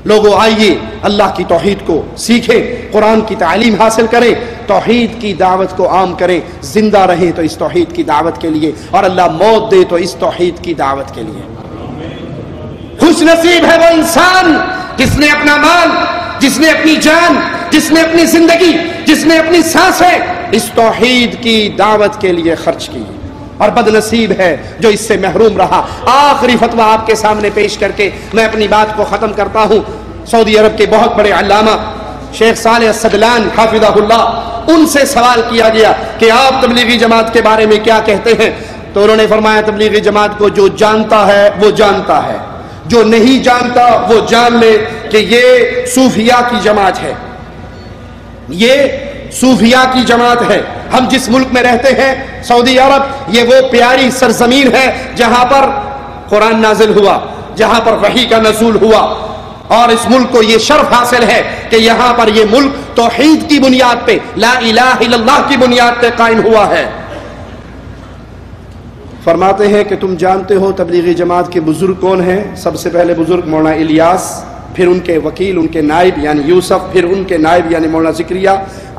Speaker 1: لوگوں آئیے اللہ کی توحید کو سیکھیں، قرآن کی تعلیم حاصل کریں، توحید کی دعوت کو عام کریں، زندہ رہیں تو اس توحید کی دعوت کے لیے، اور اللہ موت دے تو اس توحید کی دعوت کے لیے۔ خوش نصیب ہے وہ انسان جس نے اپنا مال، جس نے اپنی جان، جس نے اپنی زندگی، جس نے اپنی سانسیں اس توحید کی دعوت کے لیے خرچ کی، اور بد نصیب ہے جو اس سے محروم رہا۔ آخری فتویٰ آپ کے سامنے پیش کر کے میں اپنی بات کو ختم کرتا ہوں۔ سعودی عرب کے بہت بڑے علامہ شیخ صالح السدلان حافظہ اللہ، ان سے سوال کیا گیا کہ آپ تبلیغی جماعت کے بارے میں کیا کہتے ہیں، تو انہوں نے فرمایا تبلیغی جماعت کو جو جانتا ہے وہ جانتا ہے، جو نہیں جانتا وہ جان لے کہ یہ صوفیاء کی جماعت ہے، یہ صوفیاء کی جماعت ہے۔ ہم جس ملک میں رہتے ہیں سعودی عرب، یہ وہ پیاری سرزمین ہے جہاں پر قرآن نازل ہوا، جہاں پر وحی کا نزول ہوا، اور اس ملک کو یہ شرف حاصل ہے کہ یہاں پر یہ ملک توحید کی بنیاد پہ، لا الہ الا اللہ کی بنیاد پہ قائم ہوا ہے۔ فرماتے ہیں کہ تم جانتے ہو تبلیغی جماعت کے بزرگ کون ہیں؟ سب سے پہلے بزرگ مولانا الیاس، پھر ان کے وکیل، ان کے نائب یعنی یوسف، پھر ان کے نائب یعنی مولانا ذکریہ۔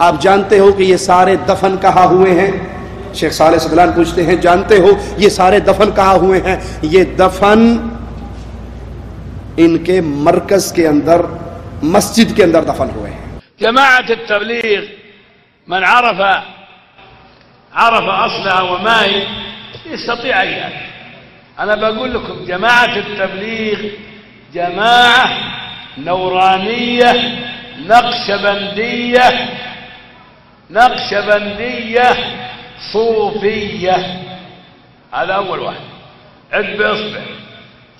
Speaker 1: آپ جانتے ہو کہ یہ سارے دفن کہاں ہوئے ہیں؟ شیخ صالح صدلان پوچھتے ہیں جانتے ہو یہ سارے دفن کہاں ہوئے ہیں؟ یہ دفن ان کے مرکز کے اندر، مسجد کے اندر دفن ہوئے ہیں.
Speaker 14: جماعة التبلیغ من عرف أصلها وما هي يستطيع أن يأتي. أنا بقول لكم جماعة التبليغ جماعة نورانية نقشبندية صوفية. هذا أول واحد، عد بإصبع.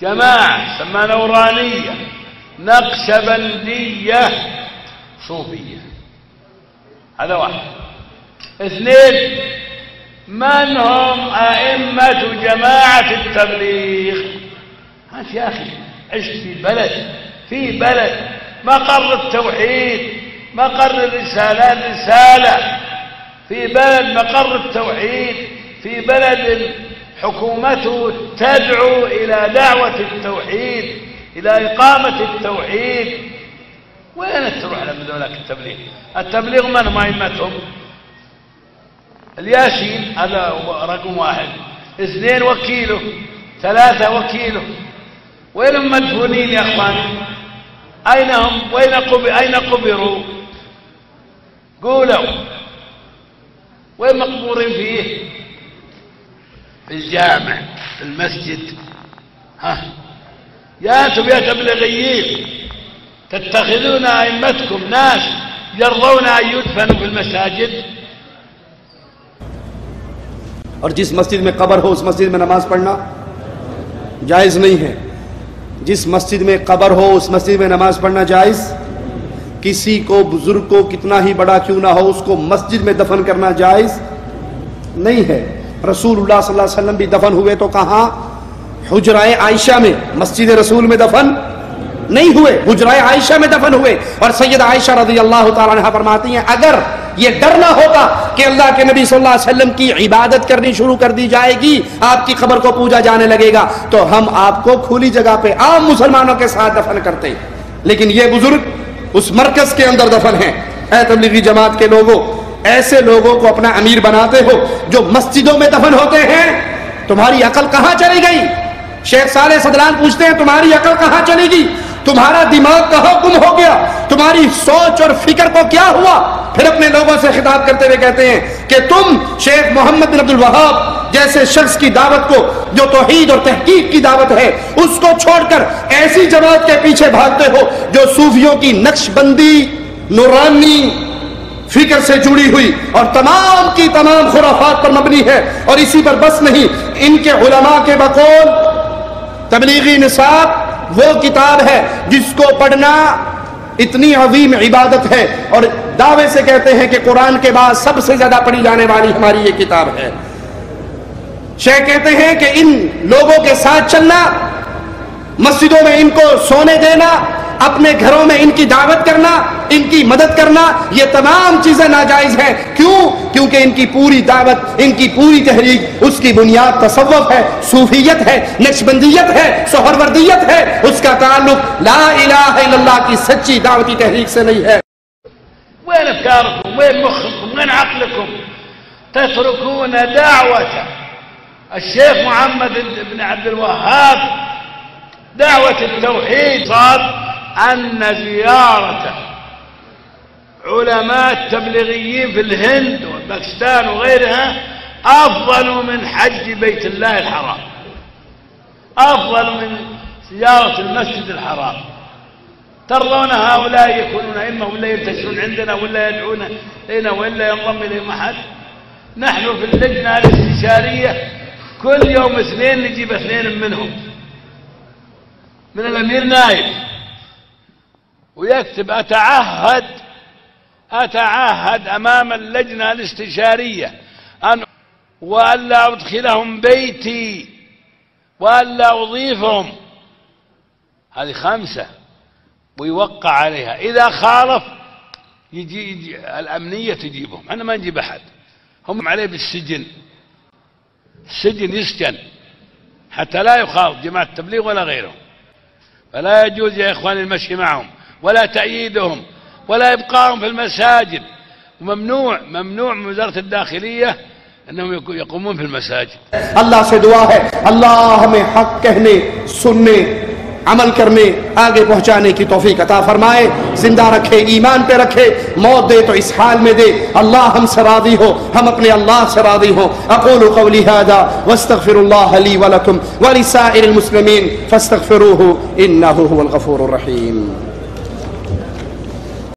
Speaker 14: جماعة سمى نورانية نقشبندية صوفية، هذا واحد. اثنين، من هم أئمة جماعة التبليغ؟ أنت يا أخي عشت في بلد مقر التوحيد، مقر الرسالة، في بلد مقر التوحيد، في بلد حكومته تدعو إلى دعوة التوحيد، إلى إقامة التوحيد. وين تروح لما ذولاك التبليغ؟ التبليغ من هم أئمتهم؟ الياسين هذا رقم واحد، اثنين وكيله، ثلاثة وكيله. وين مدفونين يا اخواني؟ اين هم؟ اين قبروا؟ قولوا وين مقبورين فيه؟ في الجامع، في المسجد. ها يا انتم يا تبليغيين تتخذون ائمتكم ناس يرضون ان يدفنوا في المساجد.
Speaker 1: اور جس مسجد میں قبر ہو اس مسجد میں نماز پڑھنا جائز نہیں ہے. جس مسجد میں قبر ہو اس مسجد میں نماز پڑھنا جائز. کسی کو بزرگ کو کتنا ہی بڑا کیوں نہ ہو اس کو مسجد میں دفن کرنا جائز نہیں ہے. رسول اللہ صلی اللہ علیہ وسلم بھی دفن ہوئے تو کہاں؟ حجرہ عائشہ میں. مسجد رسول میں دفن نہیں ہوئے، حجرہ عائشہ میں دفن ہوئے. اور سیدہ عائشہ رضی اللہ تعالی عنہا فرماتی ہیں اگر یہ ڈر نہ ہوتا کہ اللہ کے نبی صلی اللہ علیہ وسلم کی عبادت کرنی شروع کر دی جائے گی، آپ کی قبر کو پوجا جانے لگے گا، تو ہم آپ کو کھلی جگہ پہ عام مسلمانوں کے ساتھ دفن کرتے. لیکن یہ بزرگ اس مرکز کے اندر دفن ہیں. اے تبلیغی جماعت کے لوگوں، ایسے لوگوں کو اپنا امیر بناتے ہو جو مسجدوں میں دفن ہوتے ہیں. تمہاری عقل کہاں چلی گئی؟ شیخ صالح صدلان پوچھتے ہیں تمہاری عقل کہاں چلی گئی؟ تمہارا دماغ کہاں گم ہو گیا؟ تمہاری سوچ اور فکر کو کیا ہوا؟ پھر اپنے لوگوں سے خطاب کرتے ہوئے کہتے ہیں کہ تم شیخ محمد بن عبد الوہاب جیسے شخص کی دعوت کو، جو توحید اور تحقیق کی دعوت ہے، اس کو چھوڑ کر ایسی جماعت کے پیچھے بھاگتے ہو جو صوفیوں کی نقش بندی نورانی فکر سے جڑی ہوئی اور تمام کی تمام خرافات پر مبنی ہے. اور اسی پر بس نہیں، ان کے علماء کے بقول تبلیغی نصاب وہ کتاب ہے جس کو پڑھنا اتنی عظیم عبادت ہے، اور دعوے سے کہتے ہیں کہ قرآن کے بعد سب سے زیادہ پڑھی جانے والی ہماری یہ کتاب ہے. شیخ کہتے ہیں کہ ان لوگوں کے ساتھ چلنا، مسجدوں میں ان کو سونے دینا، اپنے گھروں میں ان کی دعوت کرنا، ان کی مدد کرنا، یہ تمام چیزیں ناجائز ہیں. کیوں؟ کیونکہ ان کی پوری دعوت، ان کی پوری تحریک، اس کی بنیاد تصوف ہے، صوفیت ہے، نقشبندیت ہے، سہروردیت ہے. اس کا تعلق لا الہ الا اللہ کی سچی دعوتی تحریک سے نہیں ہے.
Speaker 14: وين افكاركم؟ وين مخكم؟ وين عقلكم؟ تتركون دعوة الشيخ محمد بن عبد الوهاب، دعوة التوحيد. صار أن زيارة علماء التبليغيين في الهند وباكستان وغيرها أفضل من حج بيت الله الحرام، أفضل من زيارة المسجد الحرام. ترضون هؤلاء يكونون أئمة ولا ينتشرون عندنا ولا يدعون إلينا ولا ينضم إليهم أحد؟ نحن في اللجنة الاستشارية كل يوم اثنين نجيب اثنين منهم، من الأمير نايف، ويكتب أتعهد أمام اللجنة الاستشارية أن وألا أدخلهم بيتي وألا أضيفهم. هذه 5 ويوقع عليها. إذا خالف يجي الأمنية تجيبهم، احنا ما نجيب أحد، هم عليه بالسجن، السجن يسجن حتى لا يخالف جماعة التبليغ ولا غيرهم. فلا يجوز يا إخواني المشي معهم ولا تأييدهم ولا إبقائهم في المساجد. وممنوع من وزارة الداخلية انهم يقومون في المساجد.
Speaker 1: اللہ سے دعا ہے اللہ ہمیں حق کہنے، سننے، عمل کرنے، آگے پہنچانے کی توفیق عطا فرمائے، زندہ رکھے، ایمان پہ رکھے، موت دے تو اس حال میں دے اللہ ہم سے راضی ہو، ہم اپنے اللہ سے راضی ہو۔ اقول قولی ھذا واستغفر اللہ لی ولکم ولسائر المسلمین فاستغفروہ انہ هو الغفور الرحیم۔